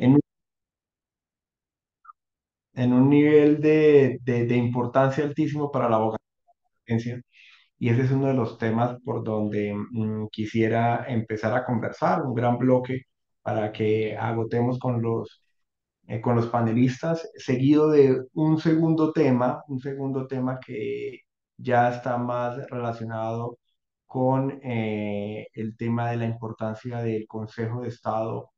en, un- en un nivel de importancia altísimo para la abogacía. Y ese es uno de los temas por donde quisiera empezar a conversar, un gran bloque para que agotemos con los panelistas, seguido de un segundo tema que ya está más relacionado con el tema de la importancia del Consejo de Estado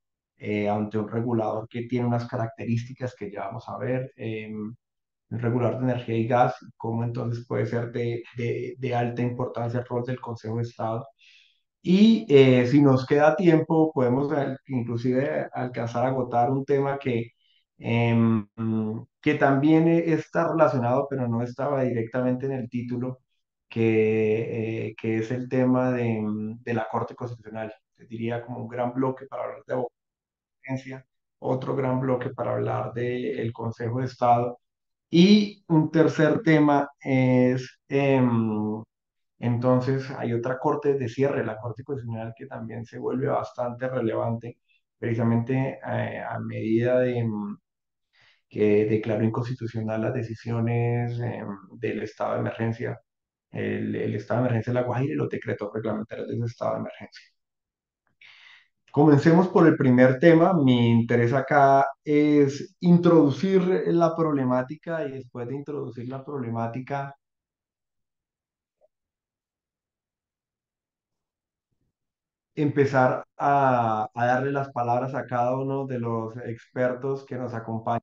ante un regulador que tiene unas características que ya vamos a ver. El regulador de energía y gas, cómo entonces puede ser de alta importancia el rol del Consejo de Estado. Y si nos queda tiempo, podemos inclusive alcanzar a agotar un tema que también está relacionado, pero no estaba directamente en el título, que es el tema de la Corte Constitucional. Te diría como un gran bloque para hablar de abogacía, otro gran bloque para hablar del Consejo de Estado. Y un tercer tema es entonces, hay otra corte de cierre, la Corte Constitucional, que también se vuelve bastante relevante, precisamente a medida que declaró inconstitucional las decisiones del estado de emergencia, el estado de emergencia de La Guajira y los decretos reglamentarios de ese estado de emergencia. Comencemos por el primer tema. Mi interés acá es introducir la problemática y después de introducir la problemática empezar a darle las palabras a cada uno de los expertos que nos acompañan,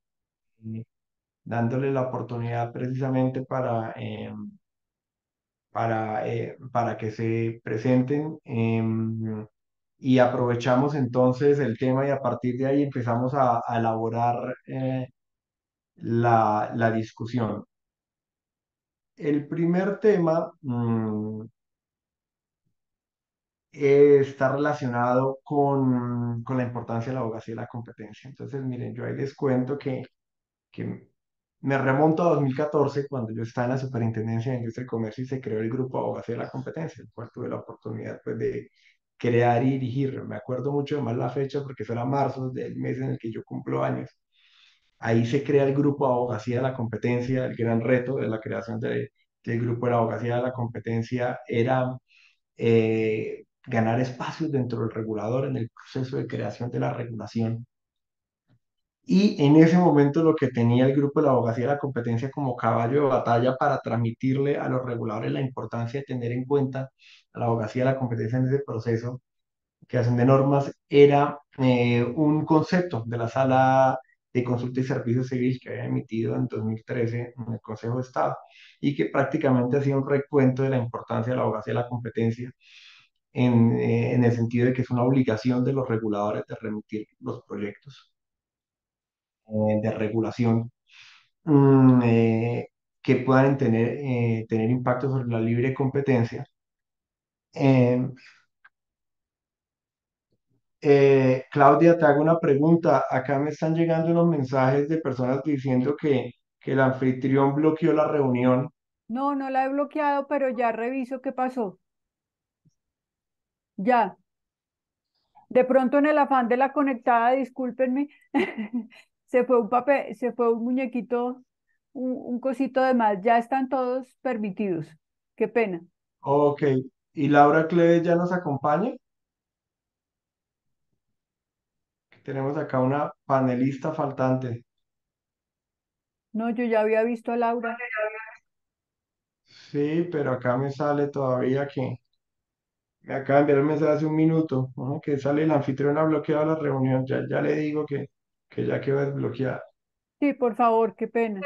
dándole la oportunidad precisamente para que se presenten. Y aprovechamos entonces el tema y a partir de ahí empezamos a elaborar la discusión. El primer tema está relacionado con la importancia de la abogacía y la competencia. Entonces, miren, yo ahí les cuento que me remonto a 2014, cuando yo estaba en la Superintendencia de Industria y Comercio y se creó el Grupo de Abogacía de la Competencia, el cual tuve la oportunidad pues, de crear y dirigir. Me acuerdo mucho de más la fecha porque eso era marzo del mes en el que yo cumplo años. Ahí se crea el Grupo de Abogacía de la Competencia. El gran reto de la creación del Grupo de la Abogacía de la Competencia era ganar espacios dentro del regulador en el proceso de creación de la regulación. Y en ese momento lo que tenía el grupo de la abogacía de la competencia como caballo de batalla para transmitirle a los reguladores la importancia de tener en cuenta a la abogacía de la competencia en ese proceso que hacen de normas era un concepto de la Sala de Consulta y Servicios Civiles que había emitido en 2013 en el Consejo de Estado y que prácticamente hacía un recuento de la importancia de la abogacía de la competencia en el sentido de que es una obligación de los reguladores de remitir los proyectos de regulación mm, eh, que puedan tener impacto sobre la libre competencia. Eh, Claudia, te hago una pregunta. Acá me están llegando unos mensajes de personas diciendo que el anfitrión bloqueó la reunión. No, no la he bloqueado, pero ya reviso qué pasó. Ya. De pronto en el afán de la conectada, discúlpenme, se fue un muñequito, un cosito de más. Ya están todos permitidos. Qué pena. Ok. ¿Y Laura Cleves ya nos acompaña? Tenemos acá una panelista faltante. No, yo ya había visto a Laura. Sí, pero acá me sale todavía que me acaba de enviar el mensaje hace un minuto, ¿no? Que sale el anfitrión ha bloqueado la reunión. Ya le digo que ya quedó desbloqueada. Sí, por favor, qué pena.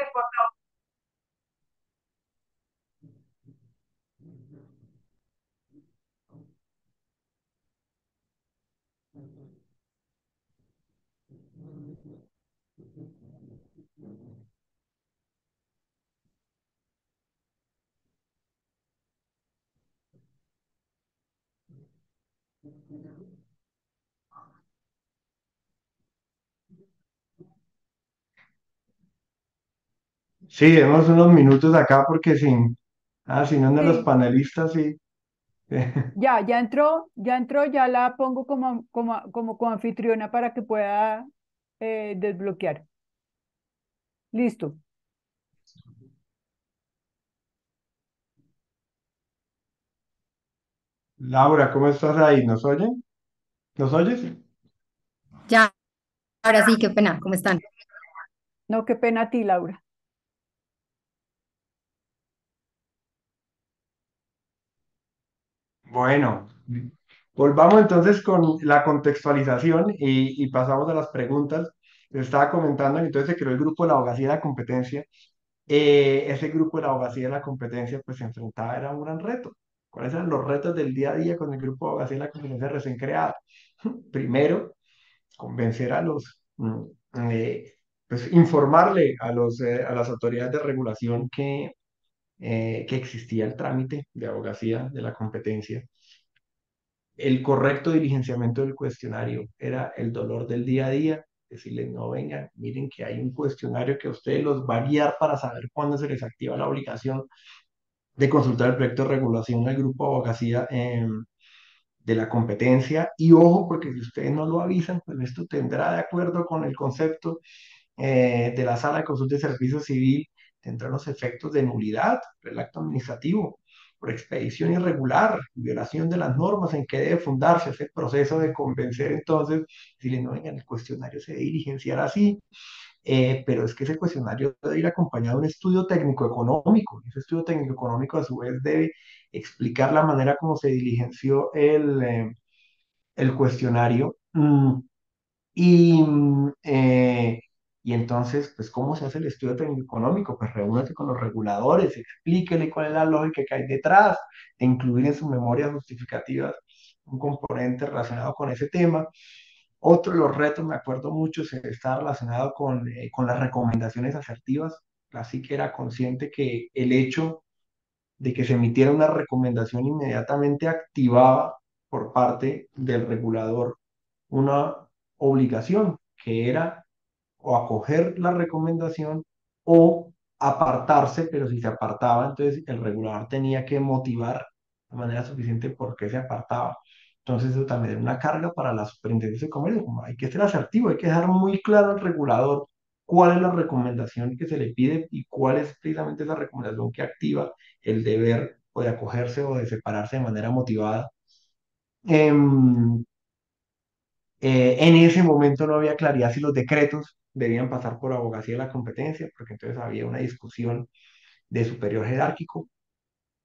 Sí, demos unos minutos acá porque si no, los Sí, panelistas, sí. ya entró, ya la pongo como anfitriona para que pueda desbloquear. Listo. Laura, ¿cómo estás ahí? ¿Nos oyen? ¿Nos oyes? Ya, ahora sí, qué pena, ¿cómo están? No, qué pena a ti, Laura. Bueno, volvamos entonces con la contextualización y pasamos a las preguntas. Les estaba comentando, entonces se creó el grupo de la abogacía de la competencia. Ese grupo de la abogacía de la competencia pues se enfrentaba, era un gran reto. ¿Cuáles eran los retos del día a día con el grupo de abogacía de la competencia recién creado? Primero, convencer a pues informarle a las autoridades de regulación que existía el trámite de abogacía de la competencia. El correcto diligenciamiento del cuestionario era el dolor del día a día. Decirles, no vengan, miren que hay un cuestionario que a ustedes los va a guiar para saber cuándo se les activa la obligación de consultar el proyecto de regulación del grupo de abogacía de la competencia. Y ojo, porque si ustedes no lo avisan, pues esto tendrá, de acuerdo con el concepto de la sala de consulta de servicio civil, tendrá los efectos de nulidad del acto administrativo por expedición irregular, violación de las normas en que debe fundarse ese proceso de convencer. Entonces, si le no vengan, el cuestionario se debe diligenciar así, pero es que ese cuestionario debe ir acompañado de un estudio técnico económico. Ese estudio técnico económico a su vez debe explicar la manera como se diligenció el cuestionario. Y, y entonces, pues, ¿cómo se hace el estudio técnico económico? Pues reúnete con los reguladores, explíquele cuál es la lógica que hay detrás, de incluir en sus memorias justificativas un componente relacionado con ese tema. Otro de los retos, me acuerdo mucho, se está relacionado con las recomendaciones asertivas. Así que era consciente que el hecho de que se emitiera una recomendación inmediatamente activaba por parte del regulador una obligación, que era o acoger la recomendación o apartarse, pero si se apartaba, entonces el regulador tenía que motivar de manera suficiente por qué se apartaba. Entonces eso también era una carga para la superintendencia de comercio. Como hay que ser asertivo, hay que dejar muy claro al regulador cuál es la recomendación que se le pide y cuál es precisamente esa recomendación que activa el deber o de acogerse o de separarse de manera motivada. Em, en ese momento no había claridad si los decretos debían pasar por abogacía de la competencia, porque entonces había una discusión de superior jerárquico.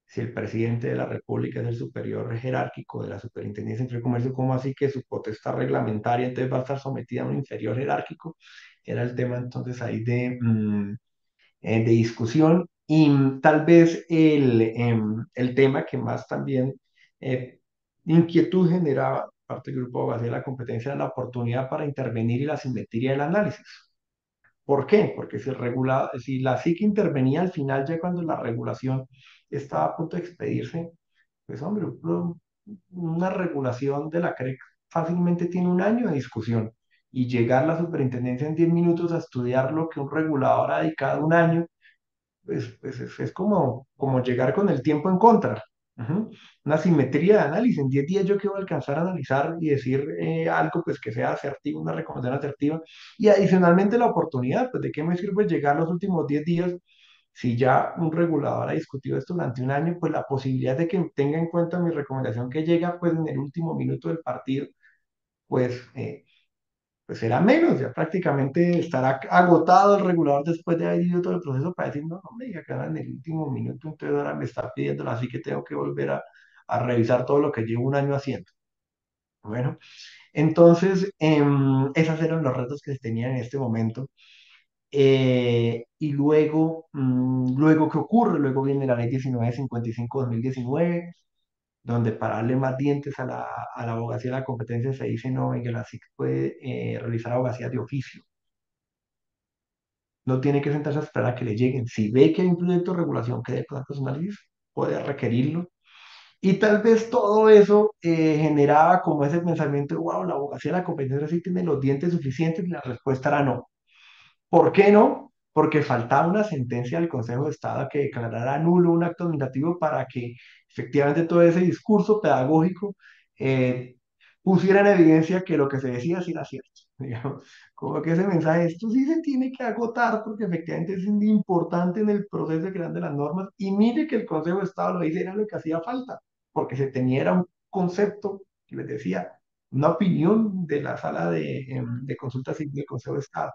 Si el presidente de la República es el superior jerárquico de la Superintendencia de Comercio, ¿cómo así que su potestad reglamentaria entonces va a estar sometida a un inferior jerárquico? Era el tema entonces ahí de discusión y tal vez el tema que más también eh, inquietud generaba parte del grupo base de la competencia era la oportunidad para intervenir y la simetría del análisis. ¿Por qué? Porque si la SIC intervenía al final, ya cuando la regulación estaba a punto de expedirse, pues hombre, una regulación de la CREC fácilmente tiene un año de discusión y llegar la superintendencia en 10 minutos a estudiar lo que un regulador ha dedicado un año pues es como llegar con el tiempo en contra. Ujú. Una simetría de análisis. En 10 días yo quiero alcanzar a analizar y decir algo pues que sea asertivo, una recomendación asertiva. Y adicionalmente la oportunidad, pues de qué me sirve llegar los últimos 10 días si ya un regulador ha discutido esto durante un año, pues la posibilidad de que tenga en cuenta mi recomendación que llega pues en el último minuto del partido, pues pues será menos, ya prácticamente estará agotado el regulador después de haber vivido todo el proceso para decir, no, no me diga que ahora en el último minuto, entonces ahora me está pidiendo, así que tengo que volver a revisar todo lo que llevo un año haciendo. Bueno, entonces, esos eran los retos que se tenían en este momento. Y luego, ¿qué ocurre? Luego viene la ley 1955-2019, donde para darle más dientes a la abogacía de la competencia se dice, no, venga, la SIC puede realizar abogacía de oficio. No tiene que sentarse a esperar a que le lleguen. Si ve que hay un proyecto de regulación que debe pasar por su análisis, puede requerirlo. Y tal vez todo eso generaba como ese pensamiento, wow, la abogacía de la competencia sí tiene los dientes suficientes y la respuesta era no. ¿Por qué no? Porque faltaba una sentencia del Consejo de Estado que declarara nulo un acto administrativo para que efectivamente todo ese discurso pedagógico eh, pusiera en evidencia que lo que se decía sí era cierto. digamos, como que ese mensaje, esto sí se tiene que agotar porque efectivamente es importante en el proceso de creación de las normas y mire que el Consejo de Estado lo dice, era lo que hacía falta, porque se tenía era un concepto, que les decía, una opinión de la sala de consulta civil del Consejo de Estado.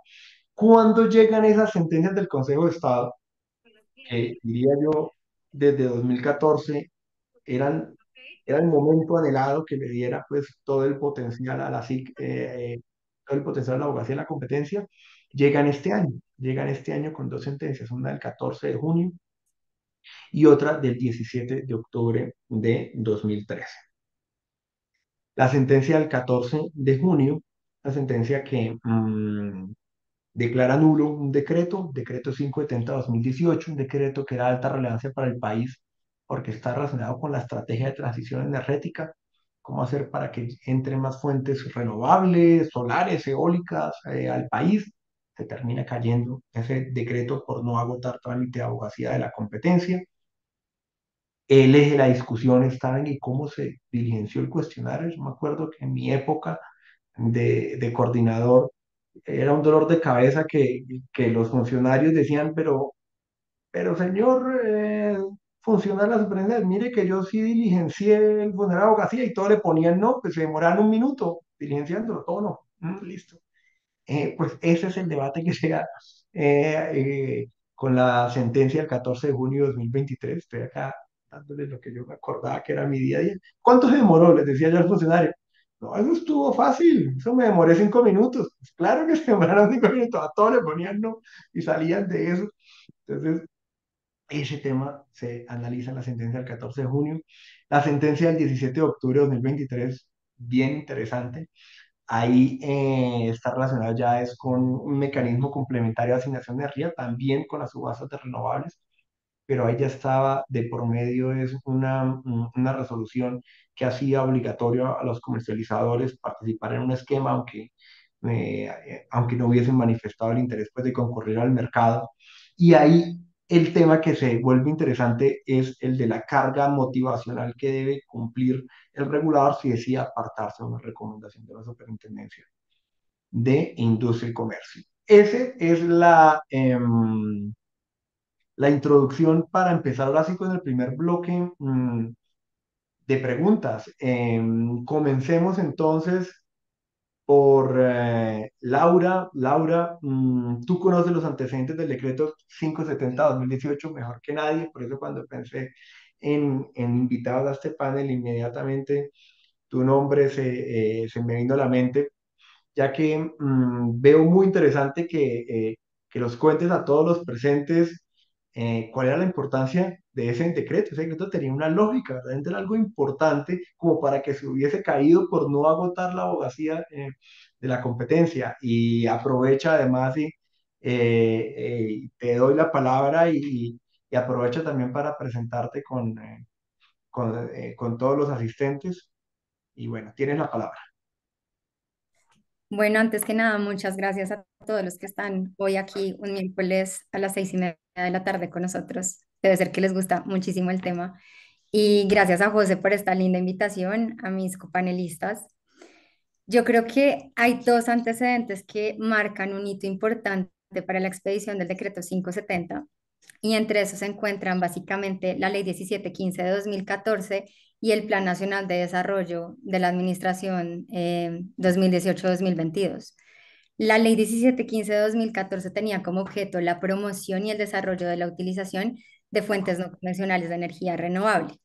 Cuando llegan esas sentencias del Consejo de Estado, que diría yo desde 2014 eran, era el momento anhelado que le diera pues todo el potencial a la SIC, todo el potencial a la abogacía y la competencia, llegan este año con dos sentencias, una del 14 de junio y otra del 17 de octubre de 2013. La sentencia del 14 de junio, la sentencia que declara nulo un decreto 570-2018, un decreto que era de alta relevancia para el país porque está relacionado con la estrategia de transición energética, cómo hacer para que entren más fuentes renovables, solares, eólicas al país. Se termina cayendo ese decreto por no agotar trámite de abogacía de la competencia. El eje de la discusión estaba en y cómo se diligenció el cuestionario. Yo me acuerdo que en mi época de coordinador era un dolor de cabeza que los funcionarios decían, pero señor funcionario de la superintendencia, mire que yo sí diligencié el funcionario de abogacía y todo le ponían no, pues se demoraron un minuto diligenciándolo, todo no. Listo. Pues ese es el debate que se da con la sentencia del 14 de junio de 2023. Estoy acá dándole lo que yo me acordaba que era mi día a día. ¿Cuánto se demoró? Les decía yo al funcionario. No, eso estuvo fácil, eso me demoré 5 minutos. Pues claro que se demoraron 5 minutos, a todos le ponían no y salían de eso. Entonces, ese tema se analiza en la sentencia del 14 de junio. La sentencia del 17 de octubre de 2023, bien interesante. Ahí está relacionado ya es con un mecanismo complementario de asignación de energía, también con las subastas de renovables, pero ahí ya estaba de por medio es una resolución que hacía obligatorio a los comercializadores participar en un esquema, aunque no hubiesen manifestado el interés pues, de concurrir al mercado. Y ahí el tema que se vuelve interesante es el de la carga motivacional que debe cumplir el regulador si decide apartarse de una recomendación de la Superintendencia de Industria y Comercio. Esa es la introducción para empezar ahora sí con el primer bloque de preguntas. Comencemos entonces por Laura. Laura, tú conoces los antecedentes del decreto 570-2018 mejor que nadie, por eso cuando pensé en invitados a este panel, inmediatamente tu nombre se me vino a la mente ya que veo muy interesante que los cuentes a todos los presentes cuál era la importancia de ese decreto. Ese decreto tenía una lógica, realmente era algo importante como para que se hubiese caído por no agotar la abogacía de la competencia. Y aprovecha además y te doy la palabra y aprovecha también para presentarte con todos los asistentes. Y bueno, tienes la palabra. Bueno, antes que nada, muchas gracias a todos los que están hoy aquí un miércoles a las 6:30 de la tarde con nosotros. Debe ser que les gusta muchísimo el tema. Y gracias a José por esta linda invitación, a mis copanelistas. Yo creo que hay dos antecedentes que marcan un hito importante para la expedición del decreto 570 y entre esos se encuentran básicamente la Ley 1715 de 2014 y el Plan Nacional de Desarrollo de la Administración 2018-2022. La Ley 1715 de 2014 tenía como objeto la promoción y el desarrollo de la utilización de fuentes no convencionales de energía renovable.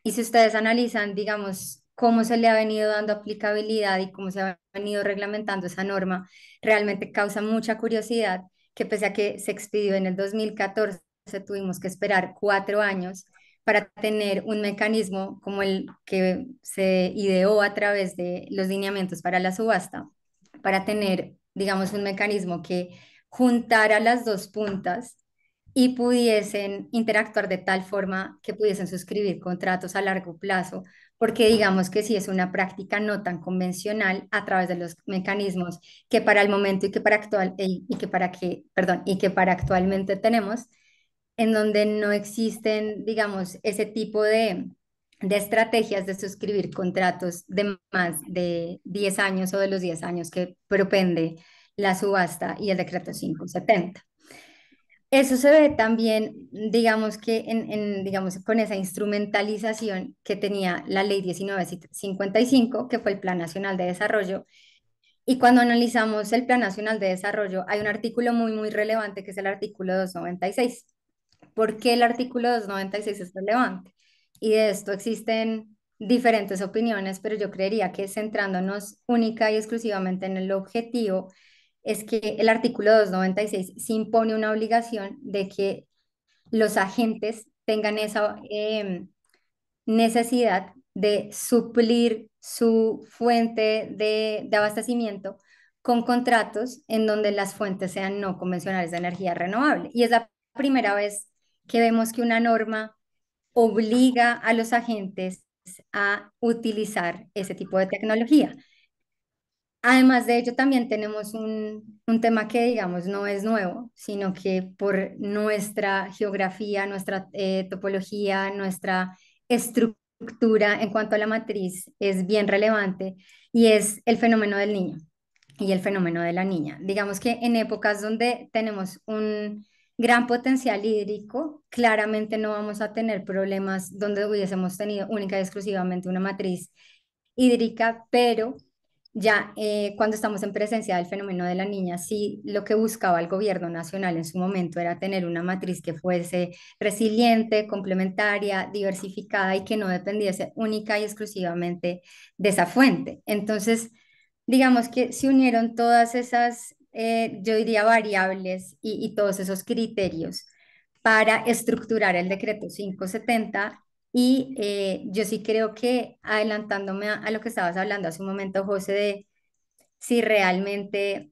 Y si ustedes analizan, digamos, cómo se le ha venido dando aplicabilidad y cómo se ha venido reglamentando esa norma, realmente causa mucha curiosidad que pese a que se expidió en el 2014, tuvimos que esperar 4 años para tener un mecanismo como el que se ideó a través de los lineamientos para la subasta, para tener, digamos, un mecanismo que juntara las dos puntas y pudiesen interactuar de tal forma que pudiesen suscribir contratos a largo plazo, porque digamos que sí es una práctica no tan convencional a través de los mecanismos que para el momento y que para actualmente tenemos, en donde no existen, digamos, ese tipo de estrategias de suscribir contratos de más de 10 años o de los 10 años que propende la subasta y el decreto 570. Eso se ve también, digamos que digamos, con esa instrumentalización que tenía la ley 1955, que fue el Plan Nacional de Desarrollo. Y cuando analizamos el Plan Nacional de Desarrollo, hay un artículo muy, muy relevante que es el artículo 296. ¿Por qué el artículo 296 es relevante? Y de esto existen diferentes opiniones, pero yo creería que centrándonos única y exclusivamente en el objetivo, es que el artículo 296 se impone una obligación de que los agentes tengan esa necesidad de suplir su fuente de abastecimiento con contratos en donde las fuentes sean no convencionales de energía renovable. Y es la primera vez que vemos que una norma obliga a los agentes a utilizar ese tipo de tecnología. Además de ello, también tenemos un tema que, digamos, no es nuevo, sino que por nuestra geografía, nuestra topología, nuestra estructura en cuanto a la matriz es bien relevante y es el fenómeno del niño y el fenómeno de la niña. Digamos que en épocas donde tenemos un gran potencial hídrico, claramente no vamos a tener problemas donde hubiésemos tenido única y exclusivamente una matriz hídrica, pero ya cuando estamos en presencia del fenómeno de la niña, sí lo que buscaba el gobierno nacional en su momento era tener una matriz que fuese resiliente, complementaria, diversificada y que no dependiese única y exclusivamente de esa fuente. Entonces, digamos que se unieron todas esas, yo diría, variables y todos esos criterios para estructurar el decreto 570 y yo sí creo que adelantándome a lo que estabas hablando hace un momento, José, de si realmente,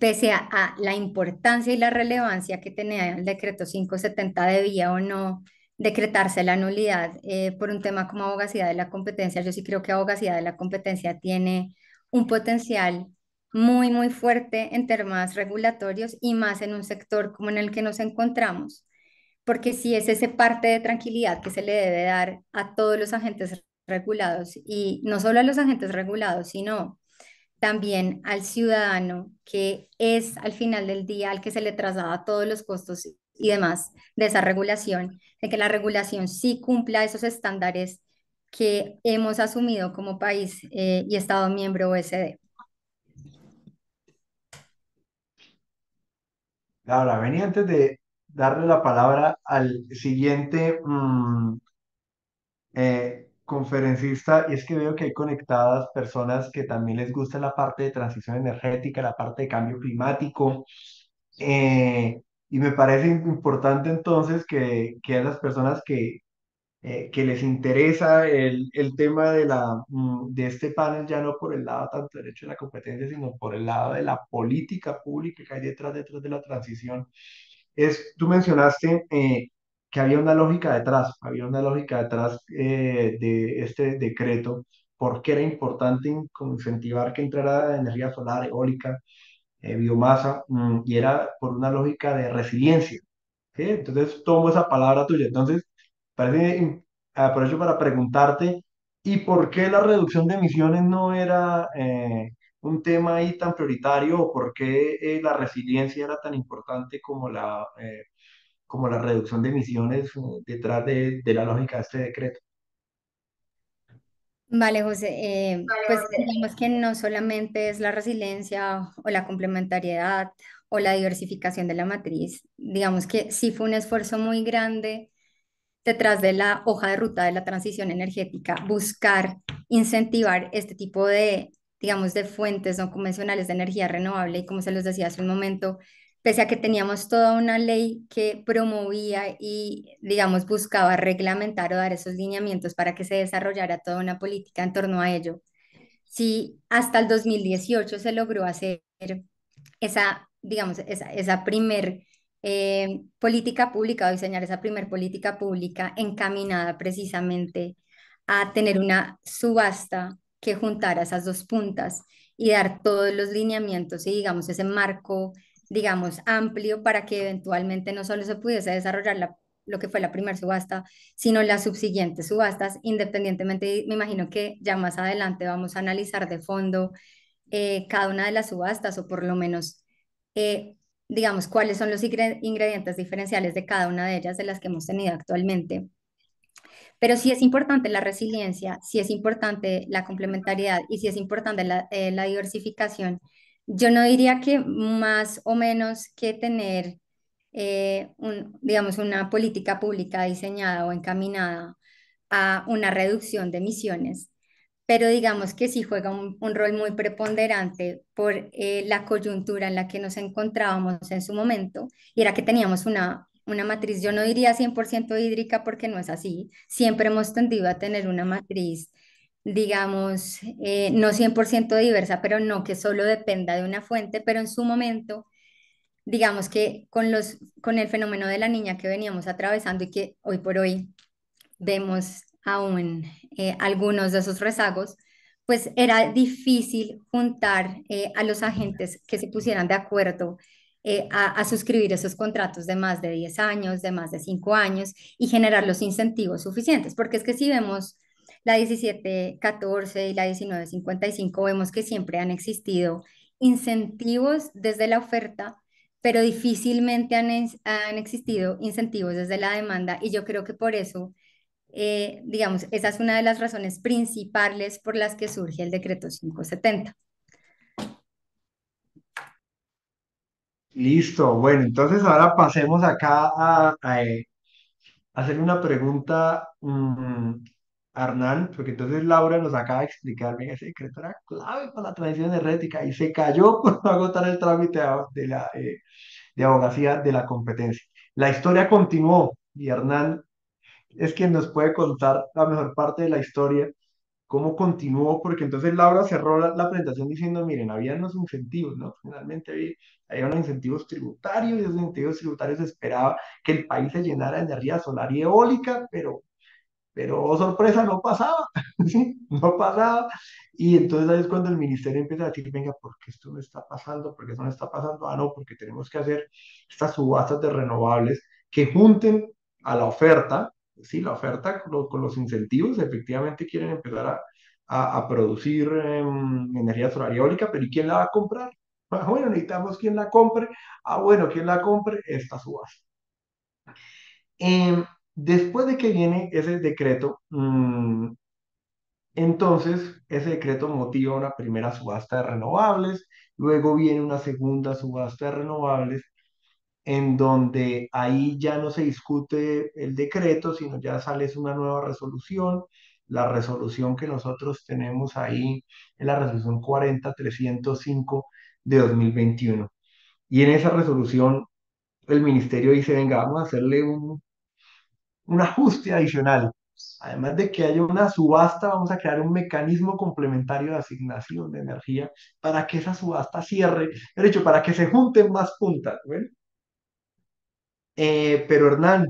pese a la importancia y la relevancia que tenía el decreto 570, debía o no decretarse la nulidad por un tema como abogacía de la competencia, yo sí creo que abogacía de la competencia tiene un potencial muy, muy fuerte en temas regulatorios y más en un sector como en el que nos encontramos porque sí es ese parte de tranquilidad que se le debe dar a todos los agentes regulados y no solo a los agentes regulados, sino también al ciudadano que es al final del día al que se le traslada todos los costos y demás de esa regulación, de que la regulación sí cumpla esos estándares que hemos asumido como país y Estado miembro OSD. Laura, venía antes de darle la palabra al siguiente conferencista, y es que veo que hay conectadas personas que también les gusta la parte de transición energética, la parte de cambio climático, y me parece importante entonces que a las personas que les interesa el tema de este panel, ya no por el lado tanto derecho de la competencia, sino por el lado de la política pública que hay detrás de la transición. Tú mencionaste que había una lógica detrás de este decreto, porque era importante incentivar que entrara energía solar, eólica, biomasa, y era por una lógica de resiliencia. ¿Sí? Entonces tomo esa palabra tuya. Entonces, aprovecho para preguntarte, ¿y por qué la reducción de emisiones no era un tema ahí tan prioritario o por qué la resiliencia era tan importante como la reducción de emisiones detrás de la lógica de este decreto? Vale, José, pues digamos que no solamente es la resiliencia o la complementariedad o la diversificación de la matriz, digamos que sí fue un esfuerzo muy grande detrás de la hoja de ruta de la transición energética, buscar incentivar este tipo de, digamos, de fuentes no convencionales de energía renovable y como se los decía hace un momento, pese a que teníamos toda una ley que promovía y, digamos, buscaba reglamentar o dar esos lineamientos para que se desarrollara toda una política en torno a ello. Sí, hasta el 2018 se logró hacer esa, digamos, esa primer política pública o diseñar esa primer política pública encaminada precisamente a tener una subasta que juntara esas dos puntas y dar todos los lineamientos y digamos ese marco, digamos, amplio para que eventualmente no solo se pudiese desarrollar lo que fue la primera subasta, sino las subsiguientes subastas, independientemente, me imagino que ya más adelante vamos a analizar de fondo cada una de las subastas o por lo menos, eh, digamos, cuáles son los ingredientes diferenciales de cada una de ellas de las que hemos tenido actualmente. Pero sí es importante la resiliencia, sí es importante la complementariedad y sí es importante la diversificación. Yo no diría que más o menos que tener, digamos, una política pública diseñada o encaminada a una reducción de emisiones, pero digamos que sí juega un rol muy preponderante por la coyuntura en la que nos encontrábamos en su momento, y era que teníamos una matriz, yo no diría 100% hídrica porque no es así, siempre hemos tendido a tener una matriz, digamos, no 100% diversa, pero no que solo dependa de una fuente, pero en su momento, digamos que con el fenómeno de la niña que veníamos atravesando y que hoy por hoy vemos aún algunos de esos rezagos, pues era difícil juntar a los agentes que se pusieran de acuerdo a suscribir esos contratos de más de 10 años, de más de 5 años y generar los incentivos suficientes, porque es que si vemos la 1714 y la 1955, vemos que siempre han existido incentivos desde la oferta, pero difícilmente han existido incentivos desde la demanda, y yo creo que por eso digamos, esa es una de las razones principales por las que surge el decreto 570. Listo, bueno, entonces ahora pasemos acá hacerle una pregunta a Hernán, porque entonces Laura nos acaba de explicar, venga, ese decreto era clave para la transición energética y se cayó por no agotar el trámite de abogacía de la competencia. La historia continuó y Hernán es quien nos puede contar la mejor parte de la historia, cómo continuó, porque entonces Laura cerró la presentación diciendo, miren, había unos incentivos, ¿no? Finalmente había unos incentivos tributarios y esos incentivos tributarios esperaba que el país se llenara de energía solar y eólica, pero oh, sorpresa, no pasaba, ¿sí? No pasaba. Y entonces ahí es cuando el ministerio empieza a decir, venga, ¿por qué esto no está pasando? ¿Por qué esto no está pasando? Ah, no, porque tenemos que hacer estas subastas de renovables que junten a la oferta, ¿sí? La oferta con los incentivos, efectivamente quieren empezar a producir energía solar y eólica, pero ¿y quién la va a comprar? Ah, bueno, necesitamos quien la compre. Ah, bueno, quien la compre, esta subasta. Em, Después de que viene ese decreto, entonces ese decreto motiva una primera subasta de renovables, luego viene una segunda subasta de renovables, en donde ahí ya no se discute el decreto, sino ya sale es una nueva resolución. La resolución que nosotros tenemos ahí es la resolución 40305 de 2021. Y en esa resolución el ministerio dice, venga, vamos a hacerle un ajuste adicional. Además de que haya una subasta, vamos a crear un mecanismo complementario de asignación de energía para que esa subasta cierre, de hecho, para que se junten más puntas. ¿Bueno? Pero Hernán,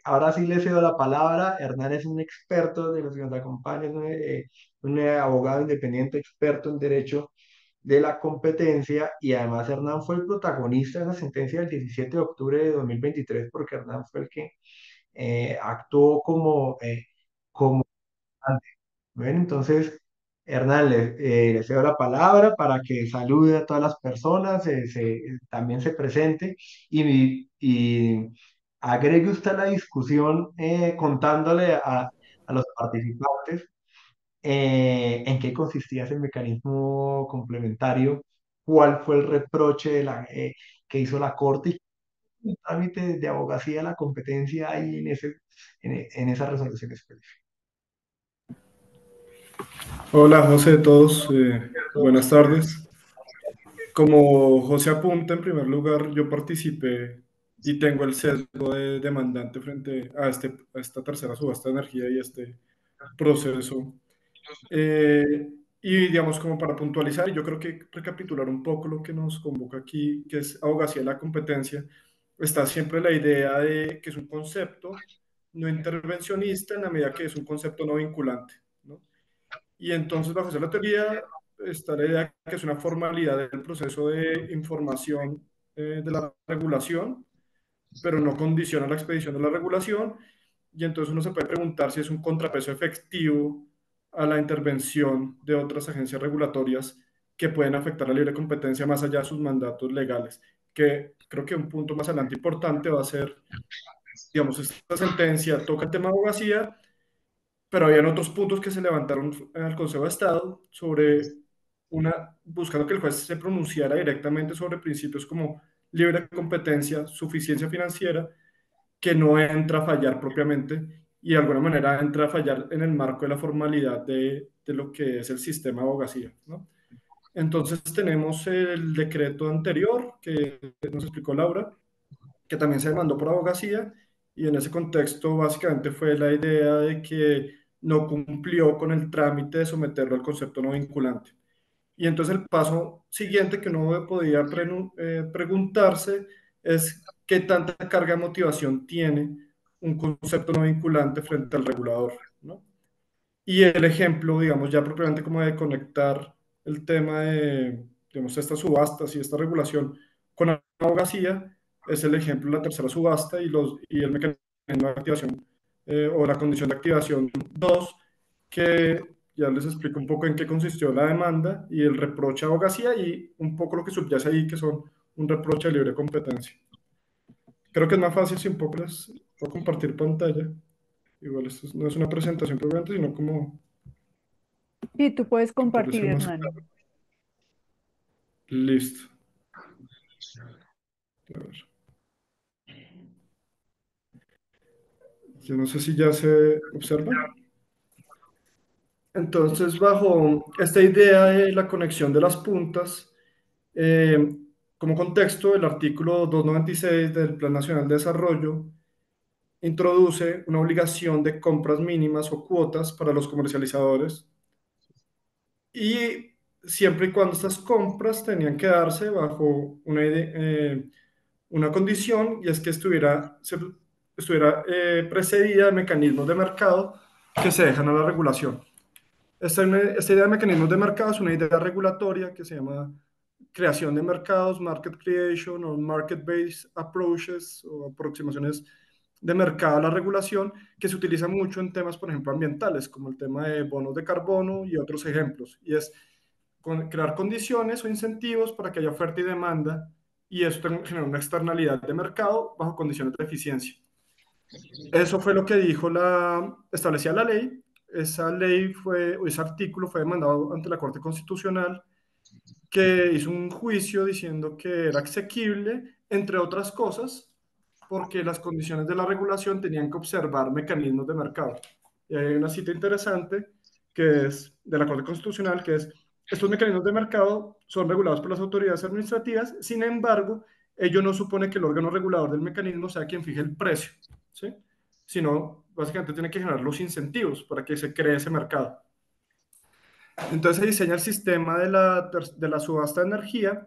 ahora sí le cedo la palabra. Hernán es un experto de los que nos acompaña, es un abogado independiente, experto en derecho de la competencia, y además Hernán fue el protagonista de esa sentencia del 17 de octubre de 2023 porque Hernán fue el que actuó como ante. Bueno, entonces, Hernán, le cedo la palabra para que salude a todas las personas, también se presente y agregue usted a la discusión contándole a los participantes en qué consistía ese mecanismo complementario, cuál fue el reproche que hizo la Corte y el trámite de abogacía de la competencia ahí en esa resolución específica. Hola José, a todos, buenas tardes. Como José apunta, en primer lugar, yo participé y tengo el sesgo de demandante frente a esta tercera subasta de energía y este proceso. Y digamos, como para puntualizar, yo creo que recapitular un poco lo que nos convoca aquí, que es abogacía de la competencia, está siempre la idea de que es un concepto no intervencionista en la medida que es un concepto no vinculante, ¿no? Y entonces, bajo esa teoría, está la idea que es una formalidad del proceso de información de la regulación, pero no condiciona la expedición de la regulación, y entonces uno se puede preguntar si es un contrapeso efectivo a la intervención de otras agencias regulatorias que pueden afectar la libre competencia más allá de sus mandatos legales, que creo que un punto más adelante importante va a ser, digamos, esta sentencia toca el tema de abogacía, pero habían otros puntos que se levantaron al Consejo de Estado sobre buscando que el juez se pronunciara directamente sobre principios como libre competencia, suficiencia financiera, que no entra a fallar propiamente y de alguna manera entra a fallar en el marco de la formalidad de lo que es el sistema de abogacía, ¿no? Entonces tenemos el decreto anterior que nos explicó Laura, que también se demandó por abogacía, y en ese contexto básicamente fue la idea de que no cumplió con el trámite de someterlo al concepto no vinculante. Y entonces el paso siguiente que uno podía preguntarse es qué tanta carga de motivación tiene un concepto no vinculante frente al regulador, ¿no? Y el ejemplo, digamos, ya propiamente como de conectar el tema de, digamos, estas subastas y esta regulación con la abogacía, es el ejemplo de la tercera subasta y el mecanismo de activación o la condición de activación 2 que ya les explico un poco en qué consistió la demanda y el reproche a abogacía y un poco lo que subyace ahí, que son un reproche de libre competencia. Creo que es más fácil si un poco les puedo compartir pantalla. Igual esto no es una presentación propiamente, sino como Sí, tú puedes tratar de compartir, ser más Hernán. claro. Listo. A ver. Yo no sé si ya se observa. Entonces, bajo esta idea de la conexión de las puntas, eh, como contexto, el artículo 296 del Plan Nacional de Desarrollo introduce una obligación de compras mínimas o cuotas para los comercializadores y siempre y cuando estas compras tenían que darse bajo una condición, y es que estuviera precedida de mecanismos de mercado que se dejan a la regulación. Esta idea de mecanismos de mercado es una idea regulatoria que se llama creación de mercados, market creation o market-based approaches o aproximaciones de mercado a la regulación, que se utiliza mucho en temas, por ejemplo, ambientales, como el tema de bonos de carbono y otros ejemplos. Y es crear condiciones o incentivos para que haya oferta y demanda, y eso genera una externalidad de mercado bajo condiciones de eficiencia. Eso fue lo que establecía la ley. Esa ley ese artículo fue demandado ante la Corte Constitucional, que hizo un juicio diciendo que era exequible, entre otras cosas, porque las condiciones de la regulación tenían que observar mecanismos de mercado. Y hay una cita interesante que es de la Corte Constitucional, que es, estos mecanismos de mercado son regulados por las autoridades administrativas, sin embargo, ello no supone que el órgano regulador del mecanismo sea quien fije el precio, ¿sí? Sino básicamente tiene que generar los incentivos para que se cree ese mercado. Entonces se diseña el sistema de la subasta de energía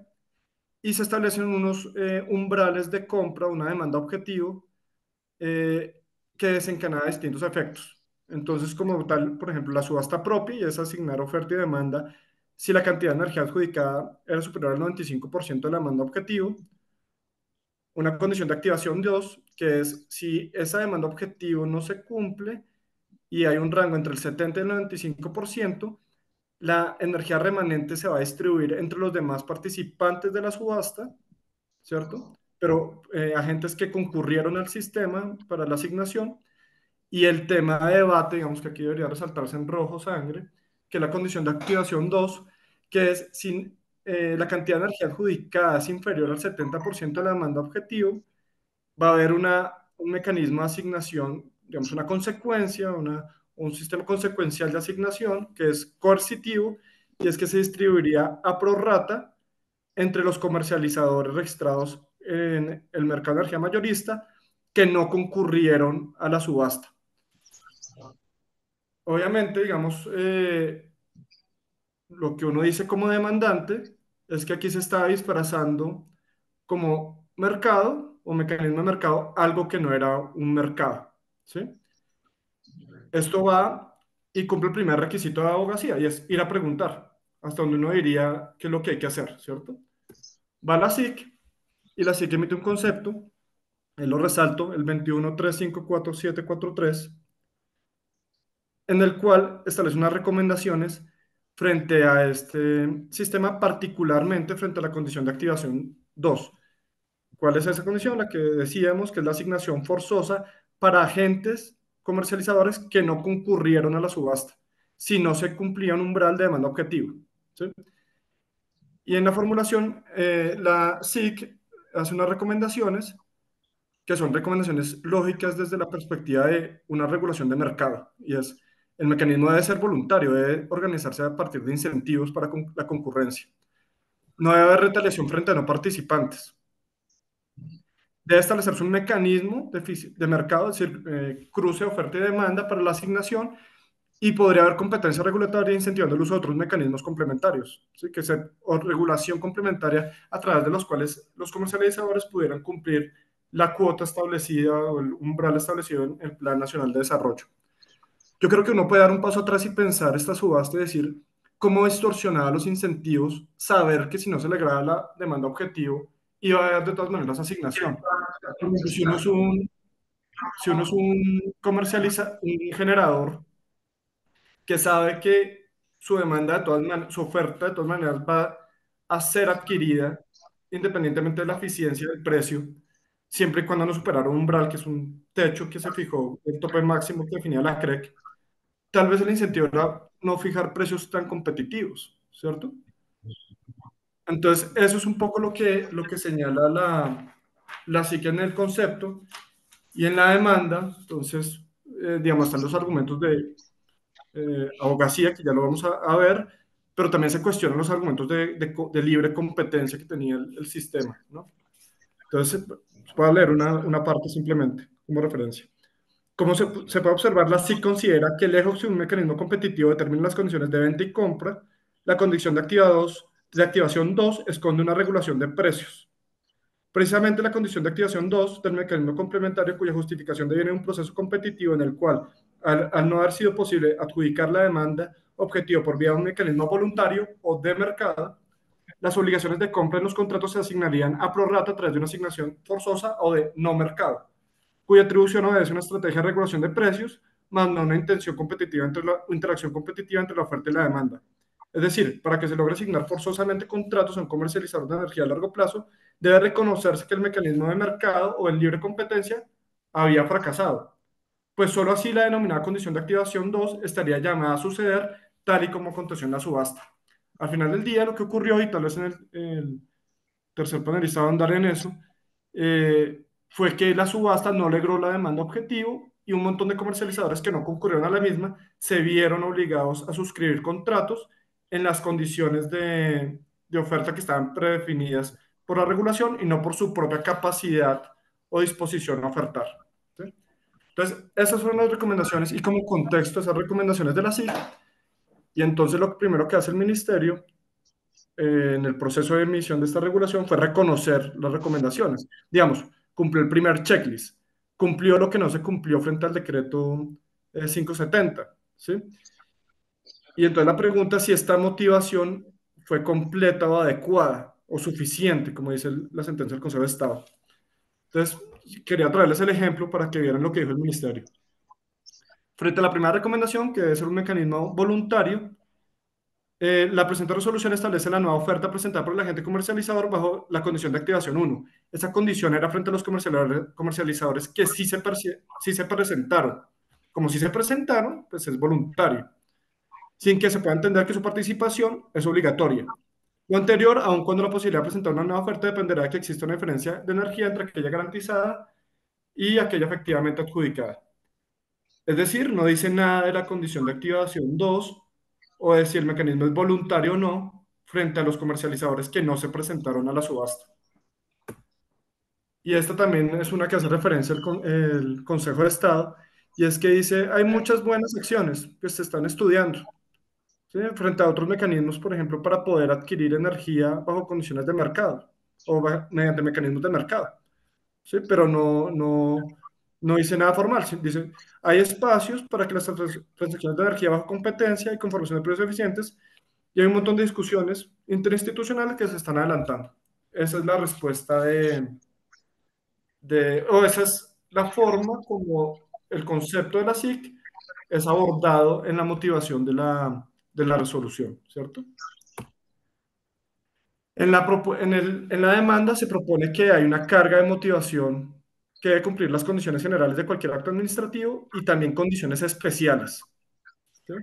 y se establecen unos umbrales de compra, una demanda objetivo que desencadena distintos efectos. Entonces, como tal, por ejemplo, la subasta propia y es asignar oferta y demanda si la cantidad de energía adjudicada era superior al 95% de la demanda objetivo. Una condición de activación 2, que es si esa demanda objetivo no se cumple y hay un rango entre el 70 y el 95%, la energía remanente se va a distribuir entre los demás participantes de la subasta, ¿cierto? Pero agentes que concurrieron al sistema para la asignación. Y el tema de debate, digamos que aquí debería resaltarse en rojo sangre, que es la condición de activación 2, que es si la cantidad de energía adjudicada es inferior al 70% de la demanda objetivo, va a haber un mecanismo de asignación, digamos, una consecuencia, un sistema consecuencial de asignación que es coercitivo, y es que se distribuiría a prorrata entre los comercializadores registrados en el mercado de energía mayorista que no concurrieron a la subasta. Obviamente, digamos, lo que uno dice como demandante es que aquí se está disfrazando como mercado o mecanismo de mercado algo que no era un mercado, ¿sí? Esto va y cumple el primer requisito de abogacía, y es ir a preguntar hasta donde uno diría qué es lo que hay que hacer, ¿cierto? Va a la SIC y la SIC emite un concepto lo resalto, el 21.354.743, en el cual establece unas recomendaciones frente a este sistema, particularmente frente a la condición de activación 2. ¿Cuál es esa condición? La que decíamos que es la asignación forzosa para agentes comercializadores que no concurrieron a la subasta, si no se cumplía un umbral de demanda objetivo. ¿Sí? Y en la formulación, la SIC hace unas recomendaciones que son recomendaciones lógicas desde la perspectiva de una regulación de mercado, y es, el mecanismo debe ser voluntario, debe organizarse a partir de incentivos para la concurrencia. No debe haber retaliación frente a no participantes. Debe establecerse un mecanismo de mercado, es decir, cruce oferta y demanda para la asignación, y podría haber competencia regulatoria incentivando el uso de otros mecanismos complementarios, ¿sí? O regulación complementaria a través de los cuales los comercializadores pudieran cumplir la cuota establecida o el umbral establecido en el Plan Nacional de Desarrollo. Yo creo que uno puede dar un paso atrás y pensar esta subasta y decir cómo distorsionada los incentivos, saber que si no se le graba la demanda objetivo, iba a haber de todas maneras asignación. Por ejemplo, si uno es un un generador que sabe que su demanda de todas maneras, su oferta de todas maneras va a ser adquirida independientemente de la eficiencia del precio, siempre y cuando no superara un umbral, que es un techo que se fijó, el tope máximo que definía la CREC. Tal vez el incentivo era no fijar precios tan competitivos, ¿cierto? Entonces, eso es un poco lo que señala la psique en el concepto y en la demanda. Entonces, digamos, están los argumentos de abogacía, que ya lo vamos a ver, pero también se cuestionan los argumentos de libre competencia que tenía el sistema, ¿no? Entonces, voy a leer una parte simplemente como referencia. Como se puede observar, la SIC considera que lejos de un mecanismo competitivo determina las condiciones de venta y compra, la condición de activación 2 esconde una regulación de precios. Precisamente la condición de activación 2 del mecanismo complementario, cuya justificación deviene un proceso competitivo en el cual, al no haber sido posible adjudicar la demanda objetivo por vía de un mecanismo voluntario o de mercado, las obligaciones de compra en los contratos se asignarían a prorrata a través de una asignación forzosa o de no mercado, cuya atribución obedece a una estrategia de regulación de precios, más no una intención competitiva interacción competitiva entre la oferta y la demanda. Es decir, para que se logre asignar forzosamente contratos a un comercializador de energía a largo plazo, debe reconocerse que el mecanismo de mercado o en libre competencia había fracasado, pues solo así la denominada condición de activación 2 estaría llamada a suceder tal y como aconteció en la subasta. Al final del día, lo que ocurrió, y tal vez en el tercer panelista va a andar en eso, fue que la subasta no logró la demanda objetivo y un montón de comercializadores que no concurrieron a la misma se vieron obligados a suscribir contratos en las condiciones de oferta que estaban predefinidas por la regulación y no por su propia capacidad o disposición a ofertar. ¿Sí? Entonces, esas fueron las recomendaciones y como contexto esas recomendaciones de la SIC. Y entonces lo primero que hace el ministerio en el proceso de emisión de esta regulación fue reconocer las recomendaciones. Digamos, cumplió el primer checklist, cumplió lo que no se cumplió frente al decreto 570, ¿sí? Y entonces la pregunta es si esta motivación fue completa o adecuada o suficiente, como dice la sentencia del Consejo de Estado. Entonces, quería traerles el ejemplo para que vieran lo que dijo el ministerio. Frente a la primera recomendación, que debe ser un mecanismo voluntario, la presente resolución establece la nueva oferta presentada por el agente comercializador bajo la condición de activación 1. Esa condición era frente a los comercializadores que sí se presentaron. Como sí se presentaron, pues es voluntario, sin que se pueda entender que su participación es obligatoria. Lo anterior, aun cuando la posibilidad de presentar una nueva oferta dependerá de que exista una diferencia de energía entre aquella garantizada y aquella efectivamente adjudicada. Es decir, no dice nada de la condición de activación 2 o de si el mecanismo es voluntario o no frente a los comercializadores que no se presentaron a la subasta. Y esta también es una que hace referencia el Consejo de Estado, y es que dice, hay muchas buenas acciones que se están estudiando, ¿sí? Frente a otros mecanismos, por ejemplo, para poder adquirir energía bajo condiciones de mercado o mediante mecanismos de mercado. ¿Sí? Pero no dice nada formal. ¿Sí? Dice, hay espacios para que las transacciones de energía bajo competencia y con formación de precios eficientes, y hay un montón de discusiones interinstitucionales que se están adelantando. Esa es la respuesta o esa es la forma como el concepto de la SIC es abordado en la motivación de la resolución, ¿cierto? En la demanda se propone que hay una carga de motivación que debe cumplir las condiciones generales de cualquier acto administrativo y también condiciones especiales, ¿sí?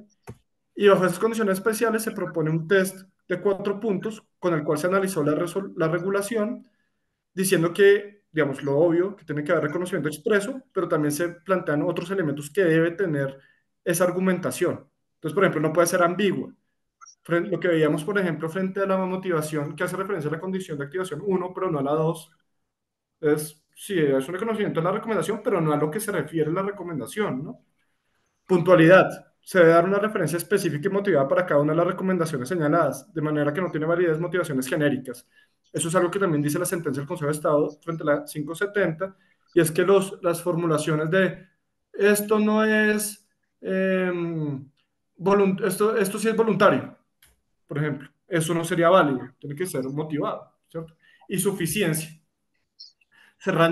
Y bajo esas condiciones especiales se propone un test de 4 puntos con el cual se analizó la regulación, diciendo que, digamos, lo obvio, que tiene que haber reconocimiento expreso, pero también se plantean otros elementos que debe tener esa argumentación. Entonces, por ejemplo, no puede ser ambigua. Lo que veíamos, por ejemplo, frente a la motivación que hace referencia a la condición de activación uno pero no a la 2 es, sí, es un reconocimiento de la recomendación, pero no a lo que se refiere la recomendación, ¿no? Puntualidad. Se debe dar una referencia específica y motivada para cada una de las recomendaciones señaladas, de manera que no tiene validez motivaciones genéricas. Eso es algo que también dice la sentencia del Consejo de Estado frente a la 570, y es que las formulaciones de esto no es, esto sí es voluntario, por ejemplo, eso no sería válido, tiene que ser motivado, ¿cierto? Y suficiencia.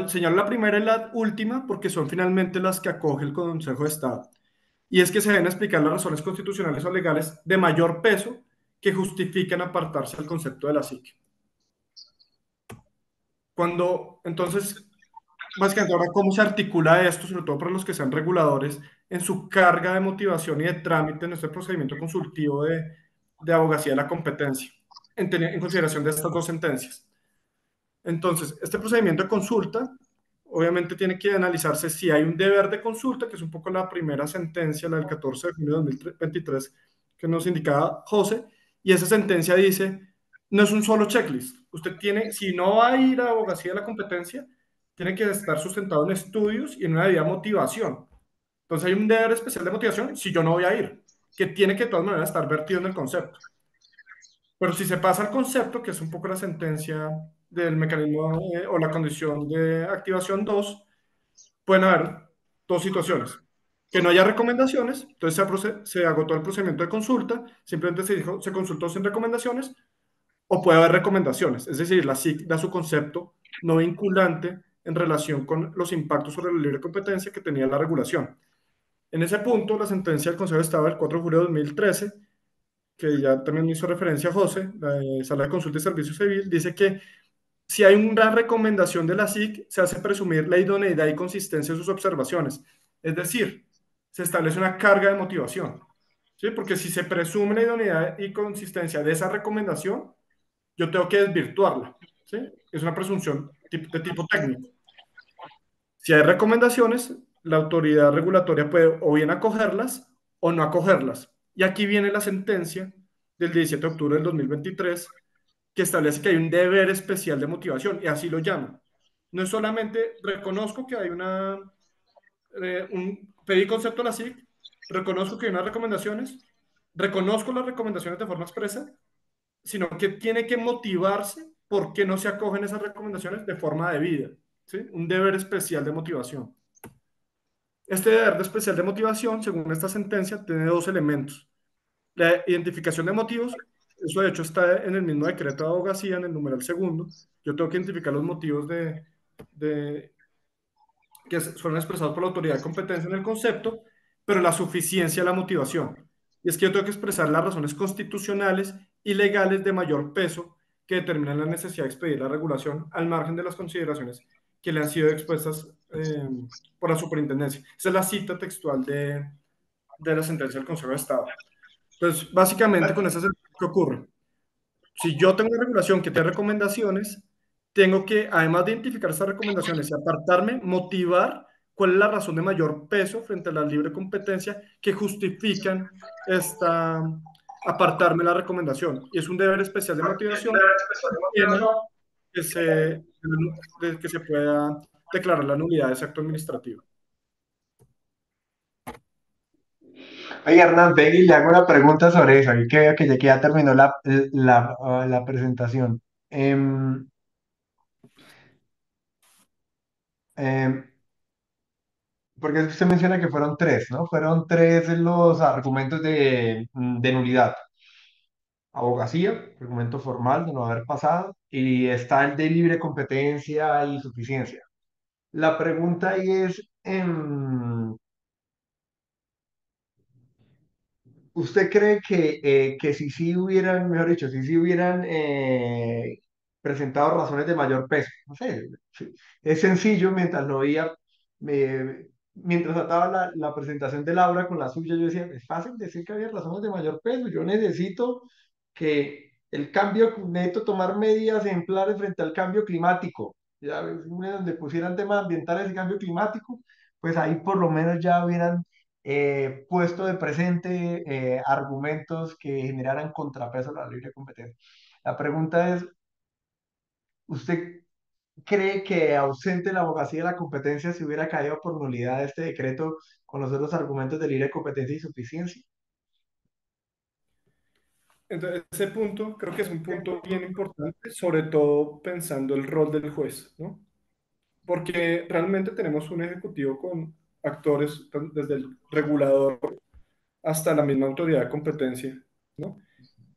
Señalo la primera y la última porque son finalmente las que acoge el Consejo de Estado. Y es que se deben explicar las razones constitucionales o legales de mayor peso que justifican apartarse del concepto de la psique. Entonces, básicamente ahora, ¿cómo se articula esto, sobre todo para los que sean reguladores, en su carga de motivación y de trámite en este procedimiento consultivo de abogacía de la competencia, en consideración de estas dos sentencias? Entonces, este procedimiento de consulta, obviamente tiene que analizarse si hay un deber de consulta, que es un poco la primera sentencia, la del 14 de junio de 2023, que nos indicaba José, y esa sentencia dice, no es un solo checklist. Usted tiene, si no va a ir a abogacía de la competencia, tiene que estar sustentado en estudios y en una debida motivación. Entonces hay un deber especial de motivación si yo no voy a ir, que tiene que de todas maneras estar vertido en el concepto. Pero si se pasa al concepto, que es un poco la sentencia del mecanismo o la condición de activación 2, pueden haber dos situaciones. Que no haya recomendaciones, entonces se agotó el procedimiento de consulta, simplemente se consultó sin recomendaciones, o puede haber recomendaciones, es decir, la SIC da su concepto no vinculante en relación con los impactos sobre la libre competencia que tenía la regulación. En ese punto, la sentencia del Consejo de Estado del 4 de julio de 2013, que ya también hizo referencia a José, la de Sala de Consulta y Servicio Civil, dice que si hay una recomendación de la SIC, se hace presumir la idoneidad y consistencia de sus observaciones. Es decir, se establece una carga de motivación. ¿Sí? Porque si se presume la idoneidad y consistencia de esa recomendación, yo tengo que desvirtuarla. ¿Sí? Es una presunción de tipo técnico. Si hay recomendaciones, la autoridad regulatoria puede o bien acogerlas o no acogerlas. Y aquí viene la sentencia del 17 de octubre del 2023 que establece que hay un deber especial de motivación, y así lo llama. No es solamente reconozco que hay pedí concepto a la SIC, reconozco que hay unas recomendaciones, reconozco las recomendaciones de forma expresa, sino que tiene que motivarse por qué no se acogen esas recomendaciones de forma debida. ¿Sí? Un deber especial de motivación. Este deber de especial de motivación, según esta sentencia, tiene dos elementos. La identificación de motivos, eso de hecho está en el mismo decreto de abogacía, en el numeral segundo. Yo tengo que identificar los motivos de que fueron expresados por la autoridad de competencia en el concepto, pero la suficiencia de la motivación. Y es que yo tengo que expresar las razones constitucionales y legales de mayor peso que determinan la necesidad de expedir la regulación al margen de las consideraciones que le han sido expuestas por la superintendencia. Esa es la cita textual de la sentencia del Consejo de Estado. Entonces, básicamente con esa sentencia, ¿qué ocurre? Si yo tengo una regulación que tiene recomendaciones, tengo que, además de identificar esas recomendaciones y apartarme, motivar cuál es la razón de mayor peso frente a la libre competencia que justifican apartarme la recomendación. Y es un deber especial de motivación que se, que se pueda declarar la nulidad de ese acto administrativo. Oye, Hernán, ven y le hago una pregunta sobre eso, y que veo que ya terminó la presentación. Em, em, Porque usted menciona que fueron tres, ¿no? Fueron tres los argumentos de nulidad. Abogacía, argumento formal de no haber pasado, y está el de libre competencia y suficiencia. la pregunta ahí es, ¿usted cree que si sí hubieran, mejor dicho, si sí hubieran presentado razones de mayor peso? No sé, sí, es sencillo, mientras lo oía, mientras ataba la presentación de Laura con la suya, yo decía, es fácil decir que había razones de mayor peso, yo necesito que el cambio, necesito tomar medidas ejemplares frente al cambio climático, ya ves, donde pusieran temas ambientales y cambio climático, pues ahí por lo menos ya hubieran puesto de presente argumentos que generaran contrapeso a la libre competencia. La pregunta es, ¿usted cree que ausente la abogacía de la competencia se hubiera caído por nulidad este decreto con los otros argumentos de libre competencia y suficiencia? Entonces, ese punto creo que es un punto bien importante, sobre todo pensando el rol del juez, ¿no? Porque realmente tenemos un ejecutivo con actores desde el regulador hasta la misma autoridad de competencia, ¿no?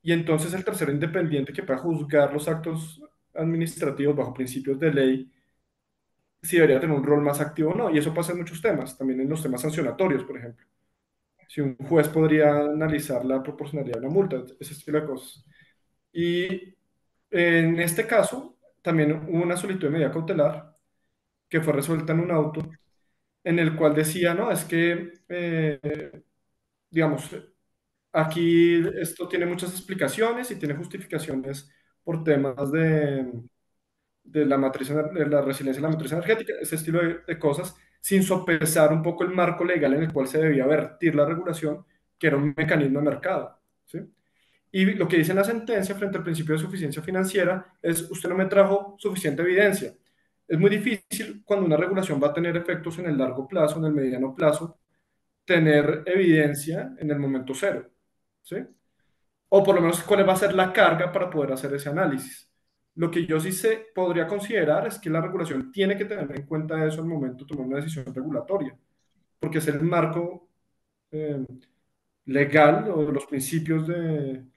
Y entonces el tercero independiente que pueda juzgar los actos administrativos bajo principios de ley, si debería tener un rol más activo o no. Y eso pasa en muchos temas, también en los temas sancionatorios, por ejemplo. Si un juez podría analizar la proporcionalidad de una multa, ese estilo de cosas. Y en este caso, también hubo una solicitud de medida cautelar que fue resuelta en un auto en el cual decía, no, es que, digamos, aquí esto tiene muchas explicaciones y tiene justificaciones por temas de la matriz, de la resiliencia de la matriz energética, ese estilo de cosas, sin sopesar un poco el marco legal en el cual se debía vertir la regulación, que era un mecanismo de mercado. ¿Sí? Y lo que dice en la sentencia frente al principio de suficiencia financiera es, usted no me trajo suficiente evidencia. Es muy difícil cuando una regulación va a tener efectos en el largo plazo, en el mediano plazo, tener evidencia en el momento cero. ¿Sí? O por lo menos cuál va a ser la carga para poder hacer ese análisis. Lo que yo sí se podría considerar es que la regulación tiene que tener en cuenta eso al momento de tomar una decisión regulatoria, porque es el marco eh, legal o los principios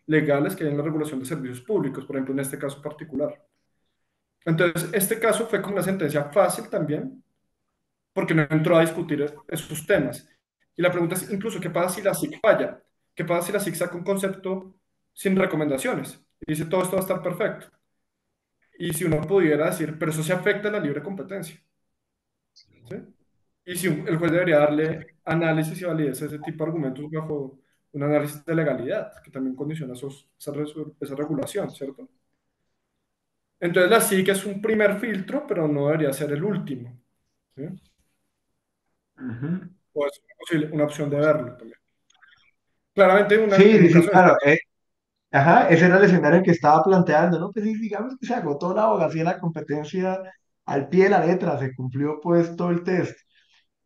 legales que hay en la regulación de servicios públicos, por ejemplo, en este caso particular. Entonces, este caso fue como una sentencia fácil también, porque no entró a discutir esos temas. Y la pregunta es incluso, ¿qué pasa si la SIC falla? ¿Qué pasa si la SIC saca un concepto sin recomendaciones? Y dice, todo esto va a estar perfecto. Y si uno pudiera decir, pero eso se afecta a la libre competencia. ¿Sí? Y si el juez debería darle análisis y validez a ese tipo de argumentos bajo un análisis de legalidad, que también condiciona esa regulación, ¿cierto? Entonces la SIC es un primer filtro, pero no debería ser el último. ¿Sí? Ujú. O es una opción de verlo también. Claramente Sí, en sí, un sí, caso de... claro. Ajá, ese era el escenario que estaba planteando, ¿no? Pues sí, digamos que se agotó la abogacía de la competencia al pie de la letra, se cumplió pues todo el test.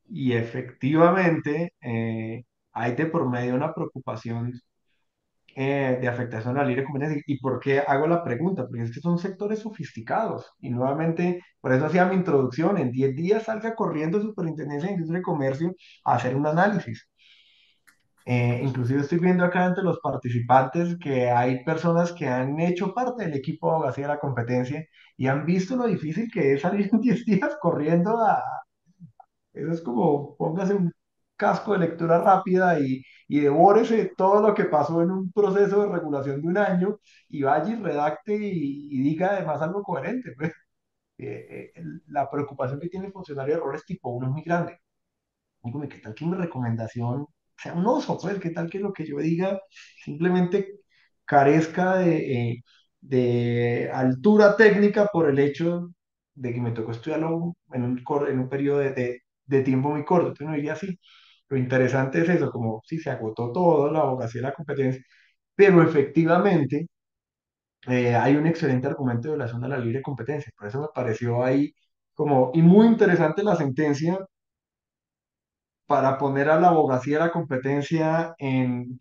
Y efectivamente, hay de por medio una preocupación de afectación a la libre competencia. ¿Y por qué hago la pregunta? Porque es que son sectores sofisticados. Y nuevamente, por eso hacía mi introducción, en 10 días salga corriendo Superintendencia de Industria y Comercio a hacer un análisis. Inclusive estoy viendo acá entre los participantes que hay personas que han hecho parte del equipo de abogacía de la competencia y han visto lo difícil que es salir en 10 días corriendo a... Eso es como póngase un casco de lectura rápida y devórese todo lo que pasó en un proceso de regulación de un año y vaya y redacte y diga además algo coherente. Pues. La preocupación que tiene el funcionario de errores tipo uno es muy grande. Digo, ¿qué tal que mi recomendación sea un oso? Pues, ¿qué tal que lo que yo diga simplemente carezca de altura técnica por el hecho de que me tocó estudiarlo en un periodo de tiempo muy corto? Entonces no diría así. Lo interesante es eso, como si se agotó todo, la abogacía y la competencia, pero efectivamente hay un excelente argumento de violación de la libre competencia. Por eso me pareció ahí como, y muy interesante la sentencia para poner a la abogacía de la competencia en